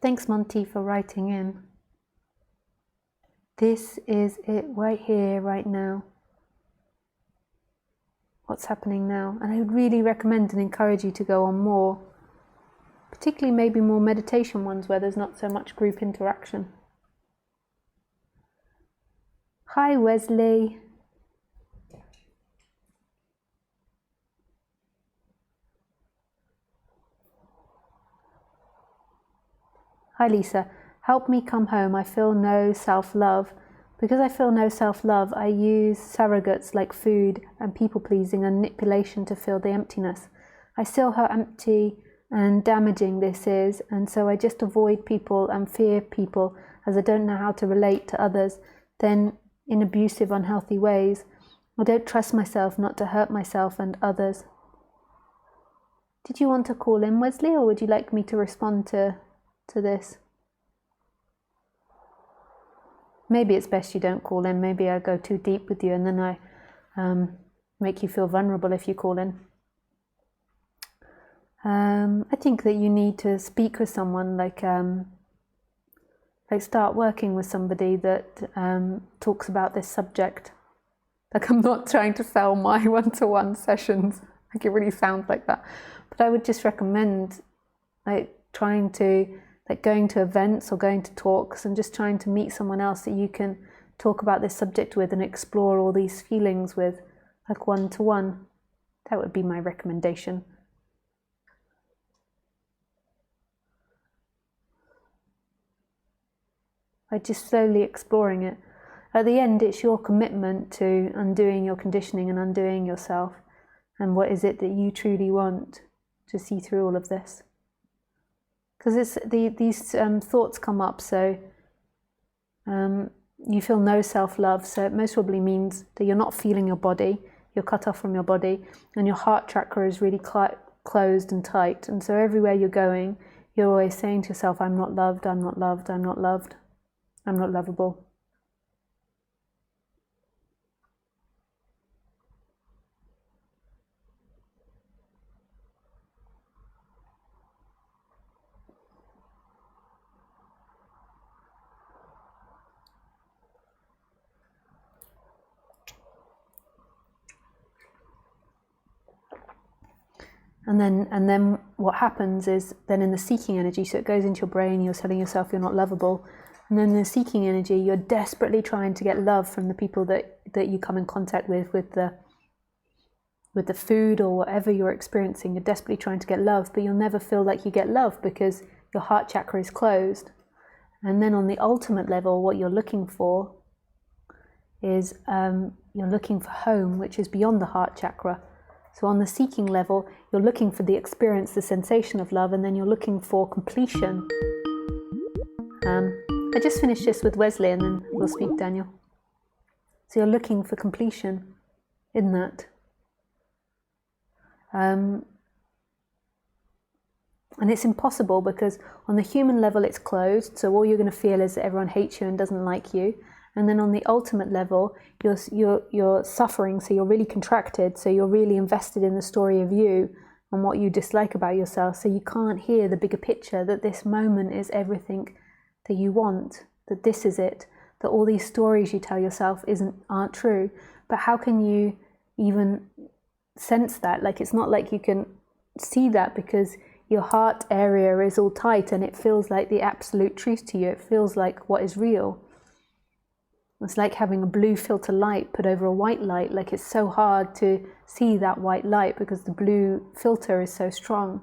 S1: Thanks, Monty, for writing in. This is it right here, right now. What's happening now? And I would really recommend and encourage you to go on more, particularly maybe more meditation ones where there's not so much group interaction. Hi, Wesley. Hi, Lisa. Help me come home. I feel no self-love. Because I feel no self-love, I use surrogates like food and people-pleasing and manipulation to fill the emptiness. I see how empty and damaging this is, and so I just avoid people and fear people as I don't know how to relate to others, then in abusive, unhealthy ways. I don't trust myself not to hurt myself and others. Did you want to call in, Wesley, or would you like me to respond to this? Maybe it's best you don't call in. Maybe I go too deep with you and then I make you feel vulnerable if you call in. I think that you need to speak with someone, like start working with somebody that talks about this subject. Like, I'm not trying to sell my one-to-one sessions. Like, it really sounds like that. But I would just recommend going to events or going to talks and just trying to meet someone else that you can talk about this subject with and explore all these feelings with, like one-to-one. That would be my recommendation. By just slowly exploring it. At the end, it's your commitment to undoing your conditioning and undoing yourself. And what is it that you truly want to see through all of this? Because these thoughts come up, so you feel no self-love, so it most probably means that you're not feeling your body, you're cut off from your body, and your heart chakra is really closed and tight. And so everywhere you're going, you're always saying to yourself, I'm not loved, I'm not loved, I'm not loved, I'm not lovable. And then what happens is then in the seeking energy, so it goes into your brain, you're telling yourself you're not lovable. And then in the seeking energy, you're desperately trying to get love from the people that you come in contact with the food or whatever you're experiencing. You're desperately trying to get love, but you'll never feel like you get love because your heart chakra is closed. And then on the ultimate level, what you're looking for is you're looking for home, which is beyond the heart chakra. So on the seeking level, you're looking for the experience, the sensation of love, and then you're looking for completion. I just finished this with Wesley and then we'll speak, Daniel. So you're looking for completion in that. And it's impossible because on the human level it's closed, so all you're going to feel is that everyone hates you and doesn't like you. And then on the ultimate level, you're suffering, so you're really contracted, so you're really invested in the story of you and what you dislike about yourself, so you can't hear the bigger picture, that this moment is everything that you want, that this is it, that all these stories you tell yourself aren't true. But how can you even sense that? Like, it's not like you can see that because your heart area is all tight and it feels like the absolute truth to you. It feels like what is real. It's like having a blue filter light put over a white light. Like it's so hard to see that white light because the blue filter is so strong.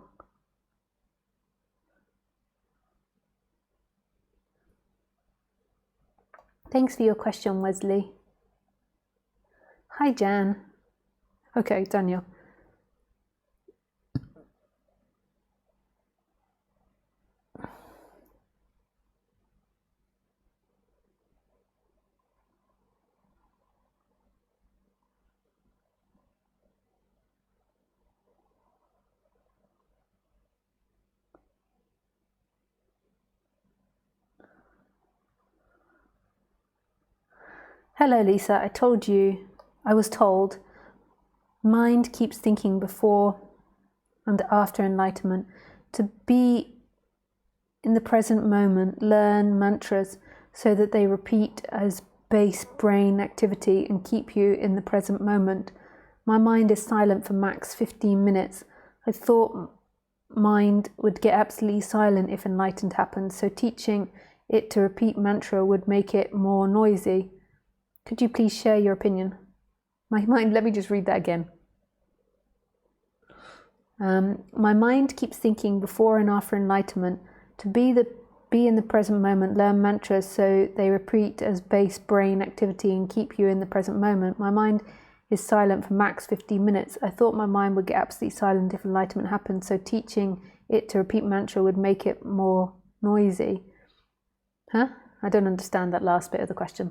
S1: Thanks for your question, Wesley. Hi, Jan. Okay, Daniel. Hello, Lisa. I was told, mind keeps thinking before and after enlightenment. To be in the present moment, learn mantras so that they repeat as base brain activity and keep you in the present moment. My mind is silent for max 15 minutes. I thought mind would get absolutely silent if enlightened happened, so teaching it to repeat mantra would make it more noisy. Could you please share your opinion? My mind, let me just read that again. My mind keeps thinking before and after enlightenment. To be in the present moment, learn mantras so they repeat as base brain activity and keep you in the present moment. My mind is silent for max 15 minutes. I thought my mind would get absolutely silent if enlightenment happened, so teaching it to repeat mantra would make it more noisy. Huh? I don't understand that last bit of the question.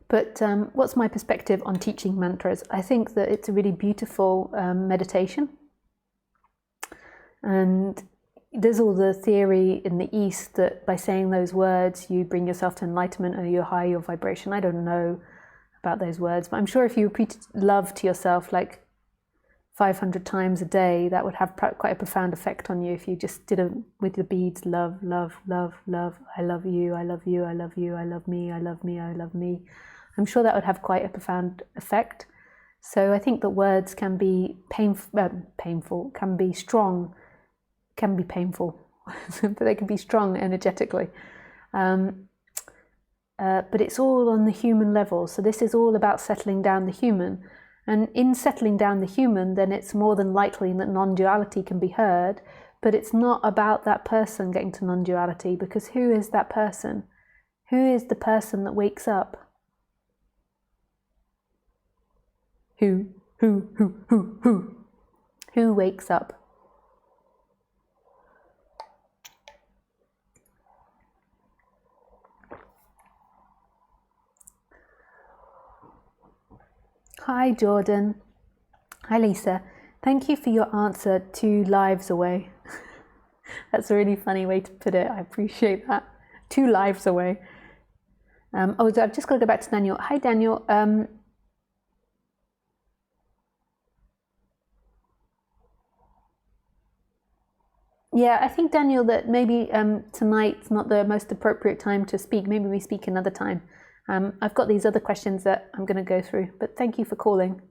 S1: But what's my perspective on teaching mantras? I think that it's a really beautiful meditation. And there's all the theory in the East that by saying those words, you bring yourself to enlightenment or you high your vibration. I don't know about those words, but I'm sure if you repeated love to yourself like 500 times a day, that would have quite a profound effect on you. If you just did it with the beads, love, love, love, love, I love you, I love you, I love you, I love me, I love me, I love me. I'm sure that would have quite a profound effect. So I think that words can be painful, can be strong, can be painful, but they can be strong energetically. But it's all on the human level. So this is all about settling down the human. And in settling down the human, then it's more than likely that non-duality can be heard, but it's not about that person getting to non-duality, because who is that person? Who is the person that wakes up? Who wakes up? Hi, Jordan. Hi, Lisa. Thank you for your answer 2 lives away. That's a really funny way to put it. I appreciate that. 2 lives away. I've just got to go back to Daniel. Hi, Daniel. Yeah, I think, Daniel, that maybe tonight's not the most appropriate time to speak. Maybe we speak another time. I've got these other questions that I'm going to go through, but thank you for calling.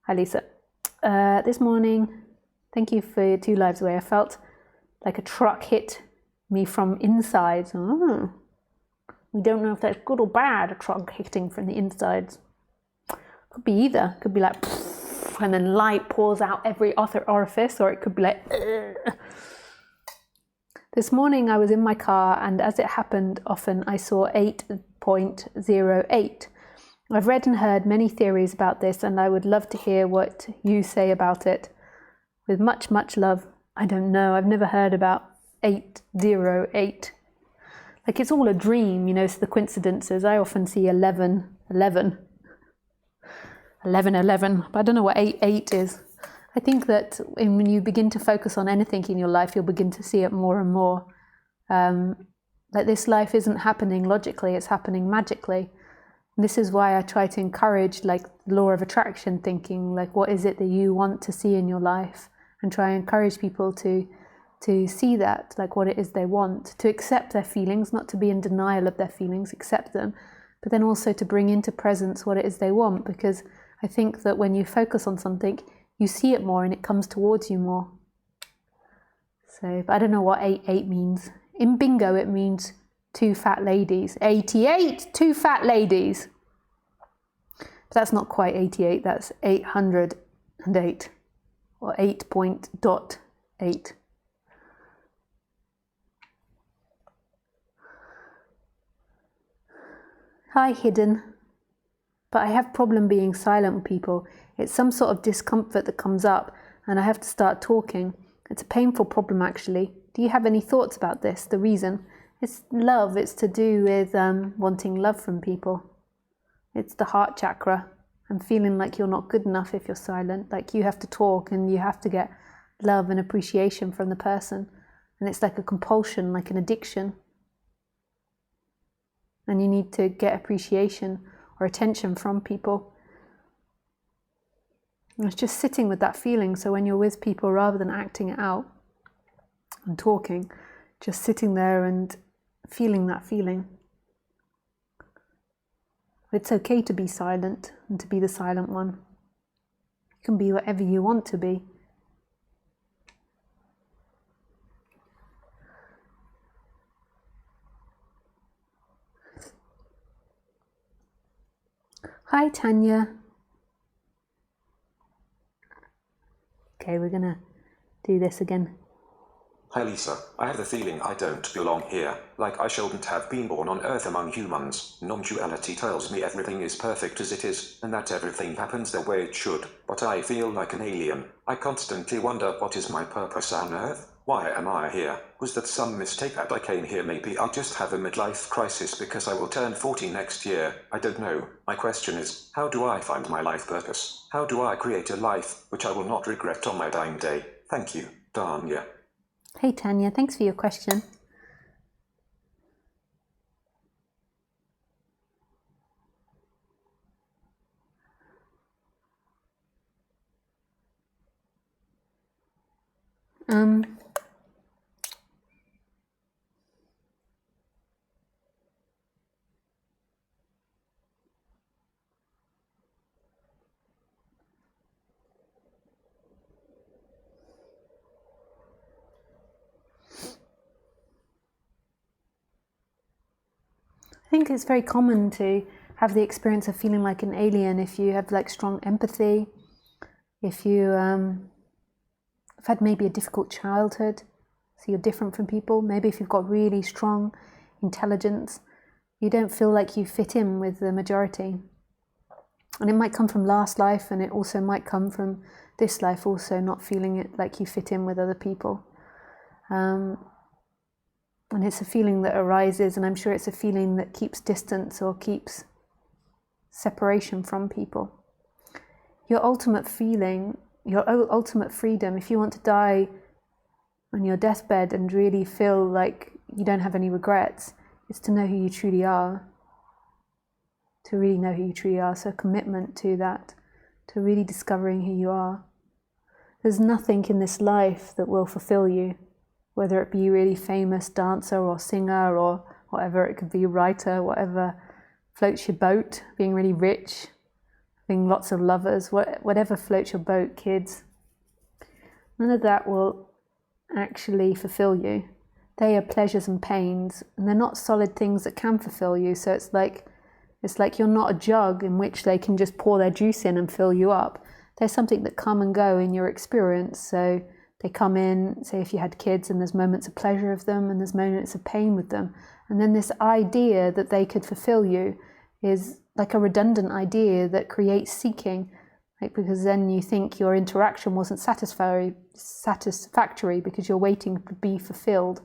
S1: Hi, Lisa. This morning, thank you for your 2 lives away. I felt like a truck hit me from inside. Oh, we don't know if that's good or bad, a truck hitting from the insides. Could be either. Could be like, and then light pours out every orifice, or it could be like, ugh. This morning I was in my car, and as it happened often, I saw 8.08. I've read and heard many theories about this, and I would love to hear what you say about it. With much, much love. I don't know, I've never heard about 808. Like, it's all a dream, you know, it's the coincidences. I often see 11, 11. 11, 11, but I don't know what 8, 8 is. I think that when you begin to focus on anything in your life, you'll begin to see it more and more. Like, this life isn't happening logically, it's happening magically. And this is why I try to encourage, like, law of attraction thinking, like, what is it that you want to see in your life? And try and encourage people to see that, like, what it is they want, to accept their feelings, not to be in denial of their feelings, accept them, but then also to bring into presence what it is they want, because I think that when you focus on something, you see it more and it comes towards you more. So, but I don't know what 8, 8 means. In bingo, it means 2 fat ladies. 88, 2 fat ladies. But that's not quite 88, that's 808, or 8.8. Hi, hidden. But I have problem being silent with people. It's some sort of discomfort that comes up and I have to start talking. It's a painful problem actually. Do you have any thoughts about this? The reason? It's love. It's to do with wanting love from people. It's the heart chakra and feeling like you're not good enough if you're silent. Like you have to talk and you have to get love and appreciation from the person. And it's like a compulsion, like an addiction. And you need to get appreciation or attention from people. And it's just sitting with that feeling. So when you're with people, rather than acting it out and talking, just sitting there and feeling that feeling. It's okay to be silent and to be the silent one. You can be whatever you want to be. Hi, Tanya. Okay, we're gonna do this again.
S3: Hi Lisa, I have the feeling I don't belong here, like I shouldn't have been born on Earth among humans. Non-duality tells me everything is perfect as it is, and that everything happens the way it should, but I feel like an alien. I constantly wonder what is my purpose on Earth? Why am I here? Was that some mistake that I came here? Maybe I'll just have a midlife crisis because I will turn 40 next year. I don't know. My question is, how do I find my life purpose? How do I create a life which I will not regret on my dying day? Thank you, Tanya.
S1: Hey Tanya, thanks for your question. I think it's very common to have the experience of feeling like an alien if you have like strong empathy, if you have had maybe a difficult childhood, so you're different from people. Maybe if you've got really strong intelligence, you don't feel like you fit in with the majority. And it might come from last life, and it also might come from this life also, not feeling it like you fit in with other people. And it's a feeling that arises, and I'm sure it's a feeling that keeps distance or keeps separation from people. Your ultimate feeling, your ultimate freedom, if you want to die on your deathbed and really feel like you don't have any regrets, is to know who you truly are. To really know who you truly are. So a commitment to that, to really discovering who you are. There's nothing in this life that will fulfill you. Whether it be really famous dancer or singer or whatever, it could be a writer, whatever floats your boat, being really rich, having lots of lovers, whatever floats your boat, kids. None of that will actually fulfill you. They are pleasures and pains, and they're not solid things that can fulfill you. So it's like you're not a jug in which they can just pour their juice in and fill you up. There's something that come and go in your experience. So they come in, say if you had kids, and there's moments of pleasure of them and there's moments of pain with them. And then this idea that they could fulfill you is like a redundant idea that creates seeking, like, because then you think your interaction wasn't satisfactory because you're waiting to be fulfilled.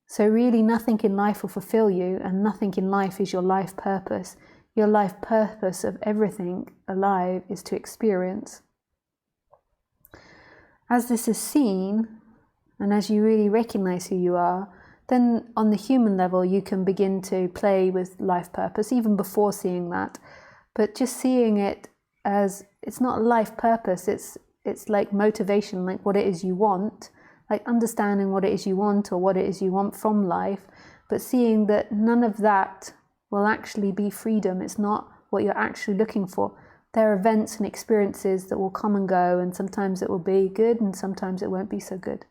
S1: So really nothing in life will fulfill you, and nothing in life is your life purpose. Your life purpose of everything alive is to experience. As this is seen, and as you really recognize who you are, then on the human level you can begin to play with life purpose, even before seeing that. But just seeing it as, it's not life purpose, it's like motivation, like what it is you want, like understanding what it is you want or what it is you want from life, but seeing that none of that will actually be freedom. It's not what you're actually looking for. There are events and experiences that will come and go, and sometimes it will be good and sometimes it won't be so good.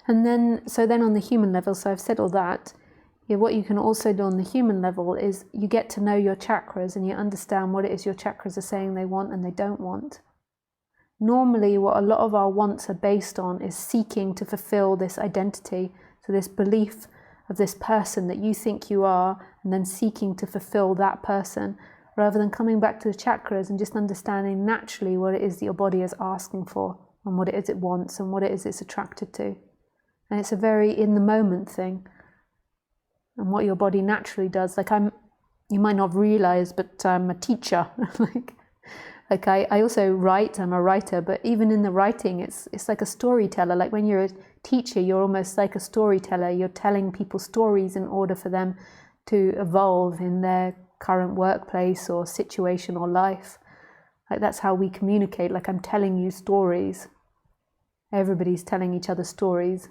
S1: And then, so then on the human level, so I've said all that, what you can also do on the human level is you get to know your chakras and you understand what it is your chakras are saying they want and they don't want. Normally, what a lot of our wants are based on is seeking to fulfill this identity, so this belief of this person that you think you are, and then seeking to fulfill that person, rather than coming back to the chakras and just understanding naturally what it is that your body is asking for, and what it is it wants, and what it is it's attracted to. And it's a very in the moment thing, and what your body naturally does. Like you might not realize, but I'm a teacher. Like I also write, I'm a writer, but even in the writing, it's like a storyteller. Like when you're a teacher, you're almost like a storyteller. You're telling people stories in order for them to evolve in their current workplace or situation or life. Like that's how we communicate. Like I'm telling you stories. Everybody's telling each other stories.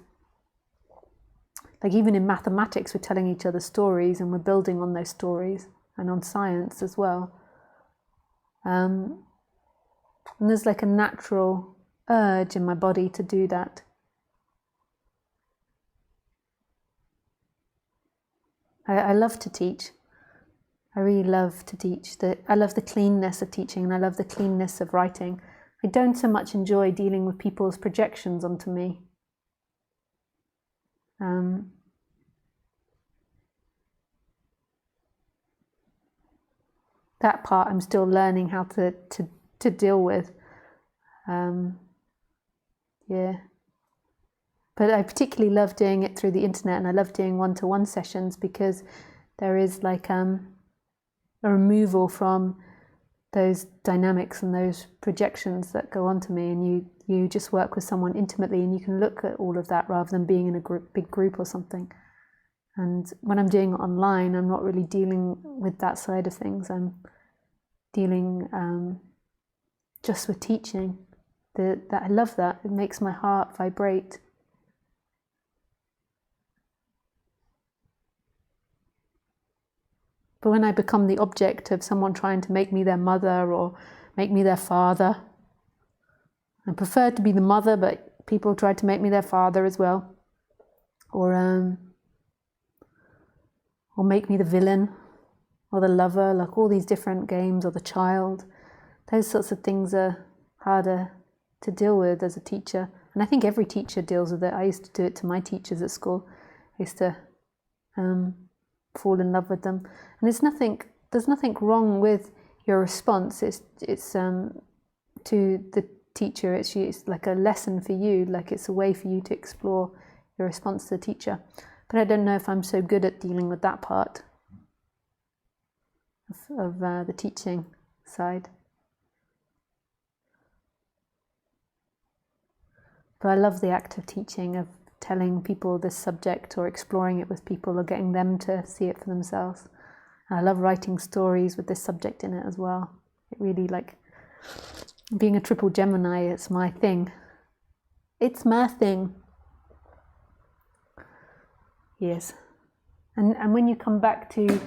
S1: Like even in mathematics, we're telling each other stories and we're building on those stories, and on science as well. And there's like a natural urge in my body to do that. I love to teach. I really love to teach. I love the cleanness of teaching, and I love the cleanness of writing. I don't so much enjoy dealing with people's projections onto me. That part I'm still learning how to deal with. But I particularly love doing it through the internet, and I love doing one-to-one sessions because there is like a removal from those dynamics and those projections that go onto me, and you just work with someone intimately, and you can look at all of that rather than being in a big group or something. And when I'm doing it online, I'm not really dealing with that side of things. I'm dealing just with teaching. That I love that. It makes my heart vibrate. But when I become the object of someone trying to make me their mother or make me their father, I prefer to be the mother, but people try to make me their father as well. Or make me the villain or the lover, like all these different games, or the child. Those sorts of things are harder to deal with as a teacher. And I think every teacher deals with it. I used to do it to my teachers at school. I used to fall in love with them. And there's nothing wrong with your response. It's to the teacher, it's like a lesson for you, like it's a way for you to explore your response to the teacher. But I don't know if I'm so good at dealing with that part of the teaching side. But I love the act of teaching, of telling people this subject or exploring it with people or getting them to see it for themselves. And I love writing stories with this subject in it as well. It really, like, being a triple Gemini, it's my thing. It's my thing. Yes. And when you come back to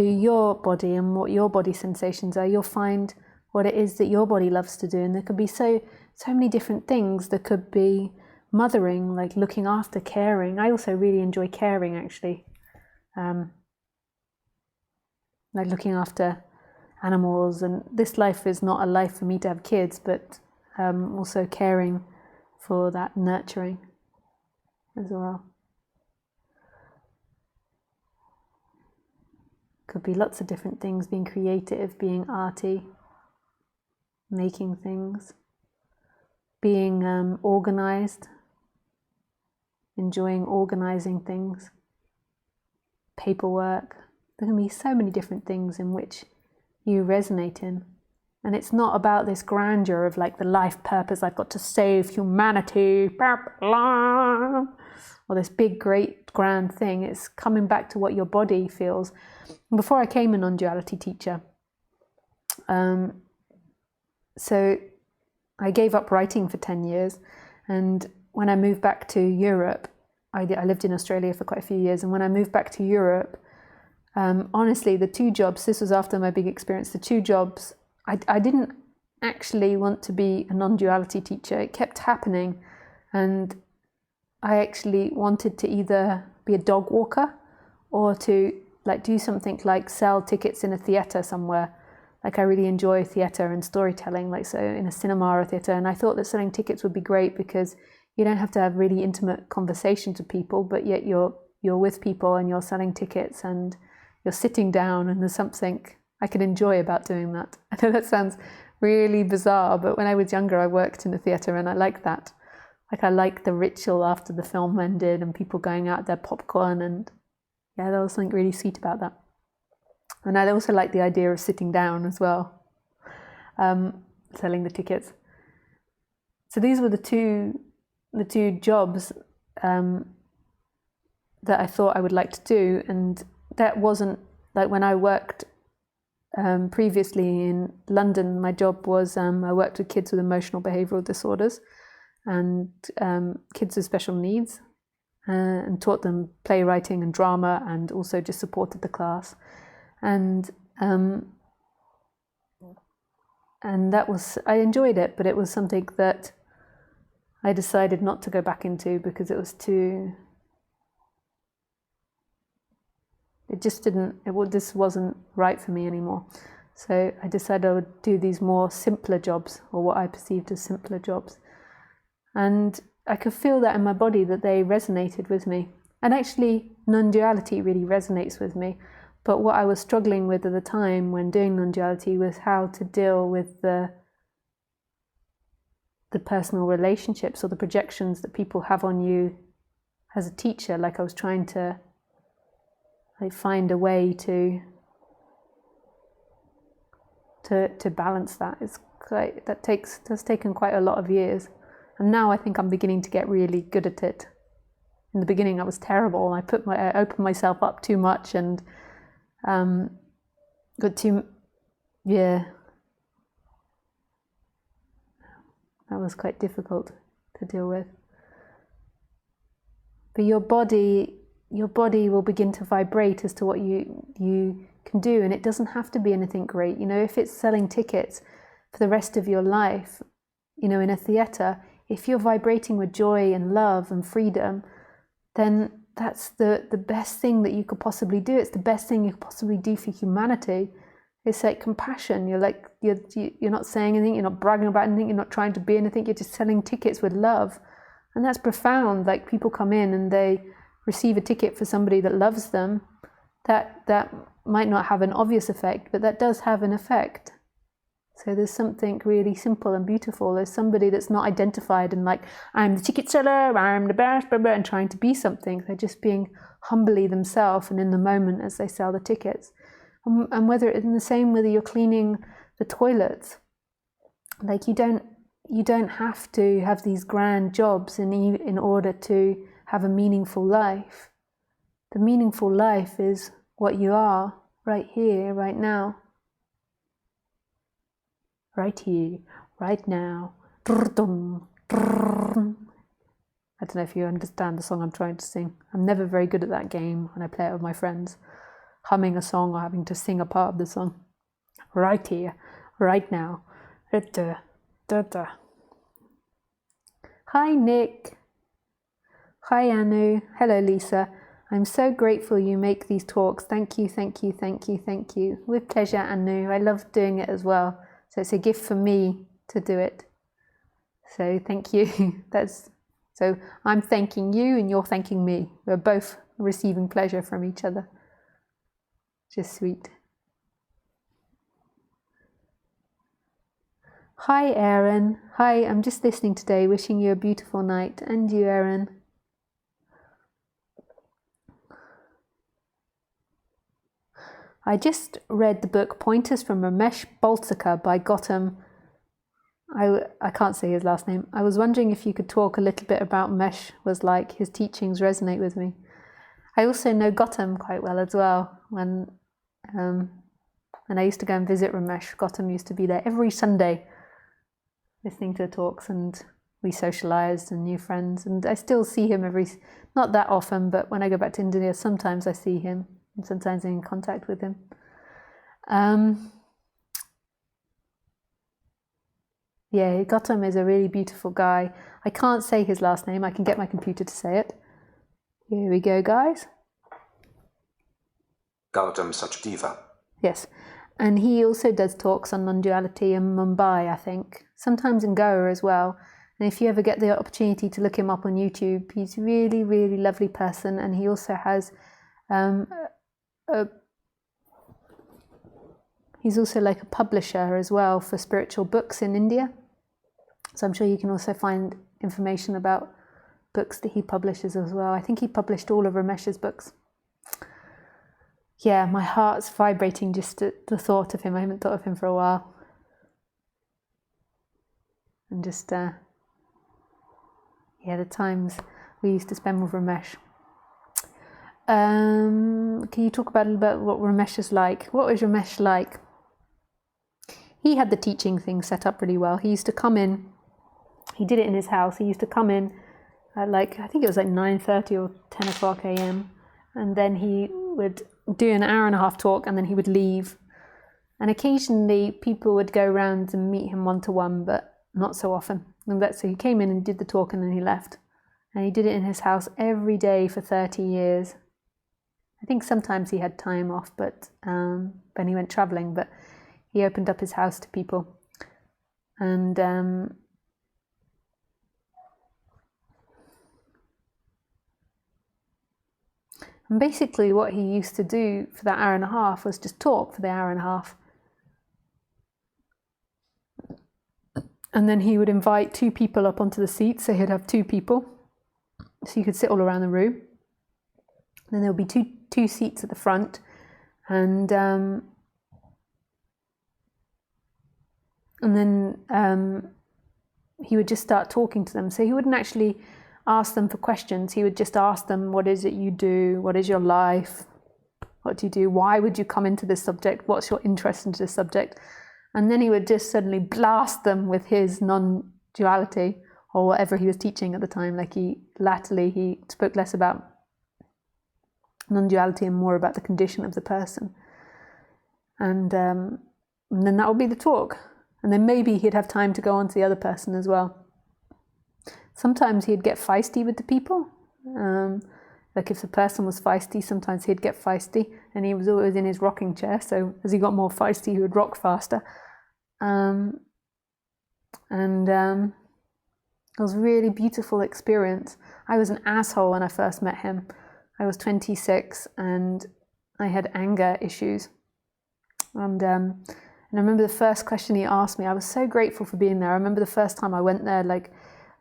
S1: your body and what your body sensations are, you'll find what it is that your body loves to do. And there could be so many different things. There could be mothering, like looking after, caring. I also really enjoy caring, actually. Like looking after animals. And this life is not a life for me to have kids, but also caring for that nurturing as well. Could be lots of different things, being creative, being arty, making things, being organized, enjoying organizing things, paperwork. There can be so many different things in which you resonate in. And it's not about this grandeur of like the life purpose, I've got to save humanity, blah, blah, or this big, great, grand thing. It's coming back to what your body feels. And before I came a non-duality teacher, so I gave up writing for 10 years. And when I moved back to Europe, I lived in Australia for quite a few years. And when I moved back to Europe, honestly, the two jobs, this was after my big experience, the two jobs, I didn't actually want to be a non-duality teacher. It kept happening. And I actually wanted to either be a dog walker or to like do something like sell tickets in a theatre somewhere. Like I really enjoy theatre and storytelling, like so in a cinema or a theatre. And I thought that selling tickets would be great because you don't have to have really intimate conversations with people, but yet you're with people and you're selling tickets and you're sitting down, and there's something I could enjoy about doing that. I know that sounds really bizarre, but when I was younger, I worked in the theatre and I liked that. Like I liked the ritual after the film ended and people going out their popcorn, and yeah, there was something really sweet about that. And I also liked the idea of sitting down as well, selling the tickets. So these were the two jobs that I thought I would like to do, and that wasn't like when I worked previously in London. My job was I worked with kids with emotional behavioural disorders and kids with special needs, and taught them playwriting and drama, and also just supported the class. And that was, I enjoyed it, but it was something that I decided not to go back into because it was too, this wasn't right for me anymore. So I decided I would do these more simpler jobs, or what I perceived as simpler jobs. And I could feel that in my body, that they resonated with me. And actually, non-duality really resonates with me. But what I was struggling with at the time when doing non-duality was how to deal with the personal relationships or the projections that people have on you as a teacher. Like I was trying to find a way to balance that. It's quite, that's taken quite a lot of years. And now I think I'm beginning to get really good at it. In the beginning I was terrible. I opened myself up too much and got too, that was quite difficult to deal with. But your body will begin to vibrate as to what you can do, and it doesn't have to be anything great. You know, if it's selling tickets for the rest of your life, you know, in a theatre, if you're vibrating with joy and love and freedom, then that's the best thing that you could possibly do. It's the best thing you could possibly do for humanity. It's like compassion. You're not saying anything, you're not bragging about anything, you're not trying to be anything, you're just selling tickets with love. And that's profound. Like people come in and they receive a ticket for somebody that loves them. That might not have an obvious effect, but that does have an effect. So there's something really simple and beautiful. There's somebody that's not identified and like, I'm the ticket seller, I'm the best, blah, blah, and trying to be something. They're just being humbly themselves and in the moment as they sell the tickets. And whether you're cleaning the toilets, like you don't have to have these grand jobs in order to have a meaningful life. The meaningful life is what you are right here, right now. Right here, right now. I don't know if you understand the song I'm trying to sing. I'm never very good at that game when I play it with my friends. Humming a song or having to sing a part of the song. Right here, right now. Hi Nick. Hi Anu. Hello Lisa. I'm so grateful you make these talks. Thank you, thank you, thank you, thank you. With pleasure, Anu. I love doing it as well. So it's a gift for me to do it. So thank you. So I'm thanking you and you're thanking me. We're both receiving pleasure from each other. Just sweet. Hi Aaron. Hi, I'm just listening today, wishing you a beautiful night. And you, Aaron. I just read the book Pointers from Ramesh Balsakar by Gautam. I can't say his last name. I was wondering if you could talk a little bit about Ramesh was like. His teachings resonate with me. I also know Gautam quite well as well. When I used to go and visit Ramesh, Gautam used to be there every Sunday listening to the talks, and we socialized and new friends. And I still see him not that often, but when I go back to India, sometimes I see him. And sometimes I'm in contact with him. Yeah, Gautam is a really beautiful guy. I can't say his last name. I can get my computer to say it. Here we go, guys.
S3: Gautam Sachdeva.
S1: Yes. And he also does talks on non-duality in Mumbai, I think. Sometimes in Goa as well. And if you ever get the opportunity to look him up on YouTube, he's a really, really lovely person. And he also has he's also like a publisher as well for spiritual books in India. So I'm sure you can also find information about books that he publishes as well. I think he published all of Ramesh's books. Yeah, my heart's vibrating just at the thought of him. I haven't thought of him for a while. And just, yeah, the times we used to spend with Ramesh. Can you talk about a little bit what Ramesh is like? What was Ramesh like? He had the teaching thing set up really well. He used to come in. He did it in his house. He used to come in at I think it was 9:30 or 10 o'clock a.m. And then he would do an hour and a half talk, and then he would leave. And occasionally people would go around and meet him one-to-one, but not so often. And so he came in and did the talk, and then he left. And he did it in his house every day for 30 years. I think sometimes he had time off, but when he went traveling, but he opened up his house to people. And basically what he used to do for that hour and a half was just talk for the hour and a half. And then he would invite 2 people up onto the seat, so he'd have 2 people. So you could sit all around the room. Then there would be two seats at the front. And then he would just start talking to them. So he wouldn't actually ask them for questions. He would just ask them, what is it you do? What is your life? What do you do? Why would you come into this subject? What's your interest into this subject? And then he would just suddenly blast them with his non-duality or whatever he was teaching at the time. Like he spoke less about non-duality and more about the condition of the person. And then that would be the talk. And then maybe he'd have time to go on to the other person as well. Sometimes he'd get feisty with the people. Like if the person was feisty, sometimes he'd get feisty. And he was always in his rocking chair. So as he got more feisty, he would rock faster. It was a really beautiful experience. I was an asshole when I first met him. I was 26 and I had anger issues. And I remember the first question he asked me. I was so grateful for being there. I remember the first time I went there,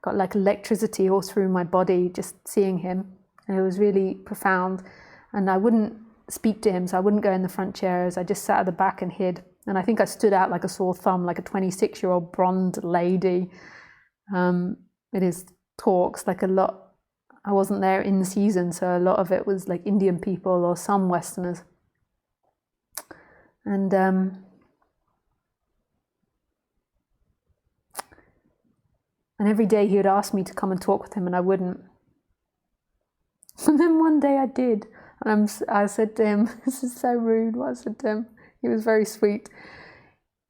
S1: got electricity all through my body just seeing him. And it was really profound. And I wouldn't speak to him, so I wouldn't go in the front chairs. I just sat at the back and hid. And I think I stood out like a sore thumb, like a 26-year-old blonde lady in his talks. Like a lot, I wasn't there in season, so a lot of it was like Indian people or some Westerners. And every day he would ask me to come and talk with him, and I wouldn't. And then one day I did. And I said to him, this is so rude what I said to him. He was very sweet.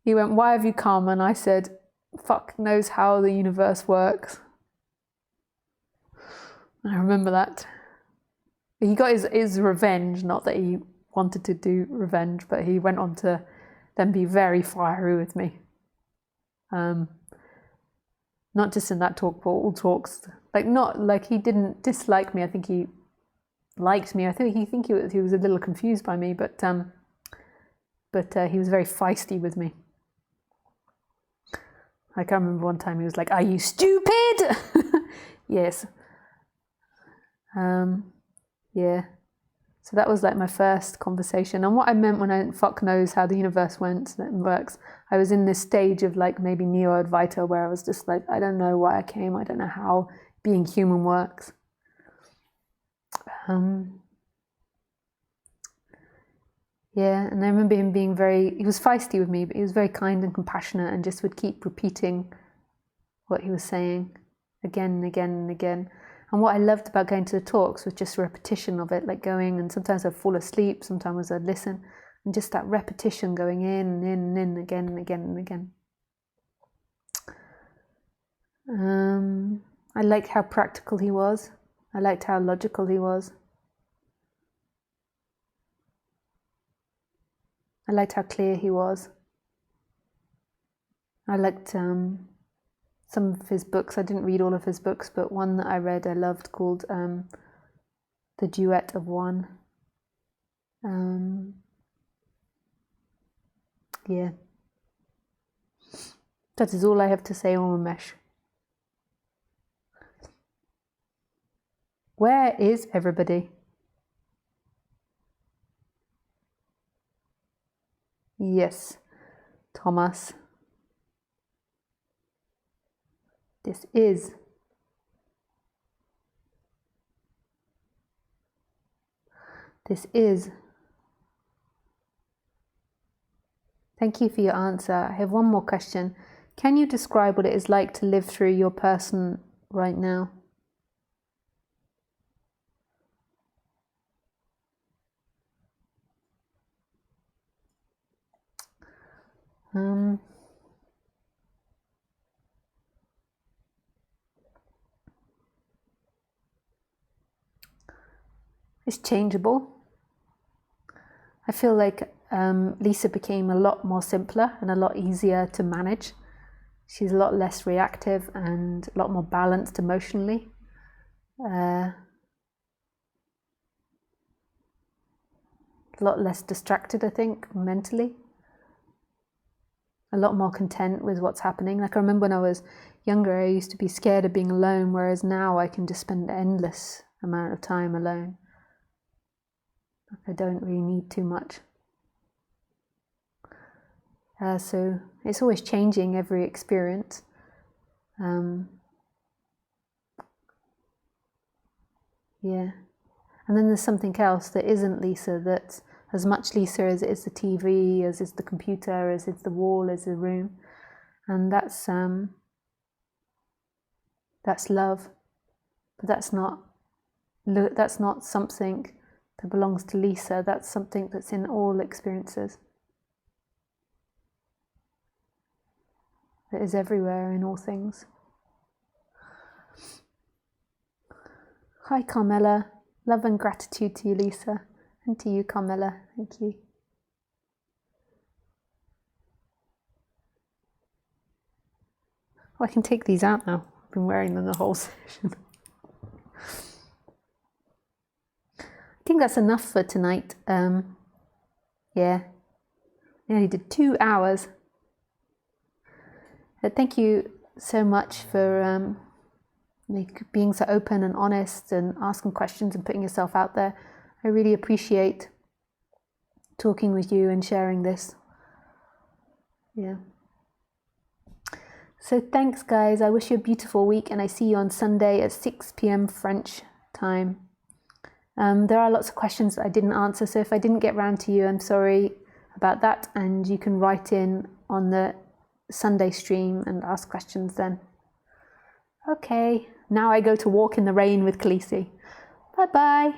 S1: He went, why have you come? And I said, fuck knows how the universe works. And I remember that. He got his revenge, not that he wanted to do revenge, but he went on to then be very fiery with me. Not just in that talk, but all talks. Not like he didn't dislike me. I think he liked me. I think he was a little confused by me, but he was very feisty with me. I can remember one time he was like, "Are you stupid?" Yes. Yeah. So that was like my first conversation. And what I meant when I fuck knows how the universe works, I was in this stage of like maybe Neo-Advaita where I was just like, I don't know why I came. I don't know how being human works. Yeah, and I remember him being he was feisty with me, but he was very kind and compassionate and just would keep repeating what he was saying again and again and again. And what I loved about going to the talks was just repetition of it, like going, and sometimes I'd fall asleep, sometimes I'd listen, and just that repetition going in and in and in again and again and again. I liked how practical he was. I liked how logical he was. I liked how clear he was. I liked some of his books. I didn't read all of his books, but one that I read I loved called The Duet of One. Yeah. That is all I have to say on Ramesh. Where is everybody? Yes, Thomas. This is. This is. Thank you for your answer. I have one more question. Can you describe what it is like to live through your person right now? It's changeable. I feel like Lisa became a lot more simpler and a lot easier to manage. She's a lot less reactive and a lot more balanced emotionally. A lot less distracted, I think, mentally. A lot more content with what's happening. Like I remember when I was younger, I used to be scared of being alone, whereas now I can just spend an endless amount of time alone. I don't really need too much. So it's always changing every experience. Yeah. And then there's something else that isn't Lisa, that's as much Lisa as it is the TV, as is the computer, as is the wall, as the room. And that's love. But that's not something that belongs to Lisa. That's something that's in all experiences. That is everywhere in all things. Hi Carmela. Love and gratitude to you, Lisa. And to you, Carmela. Thank you. Oh, I can take these out now. I've been wearing them the whole session. I think that's enough for tonight. Yeah. I only did 2 hours. Thank you so much for being so open and honest and asking questions and putting yourself out there. I really appreciate talking with you and sharing this. Yeah. So thanks guys. I wish you a beautiful week and I see you on Sunday at 6 p.m. French time. There are lots of questions that I didn't answer, so if I didn't get round to you, I'm sorry about that, and you can write in on the Sunday stream and ask questions then. Okay, now I go to walk in the rain with Khaleesi. Bye bye.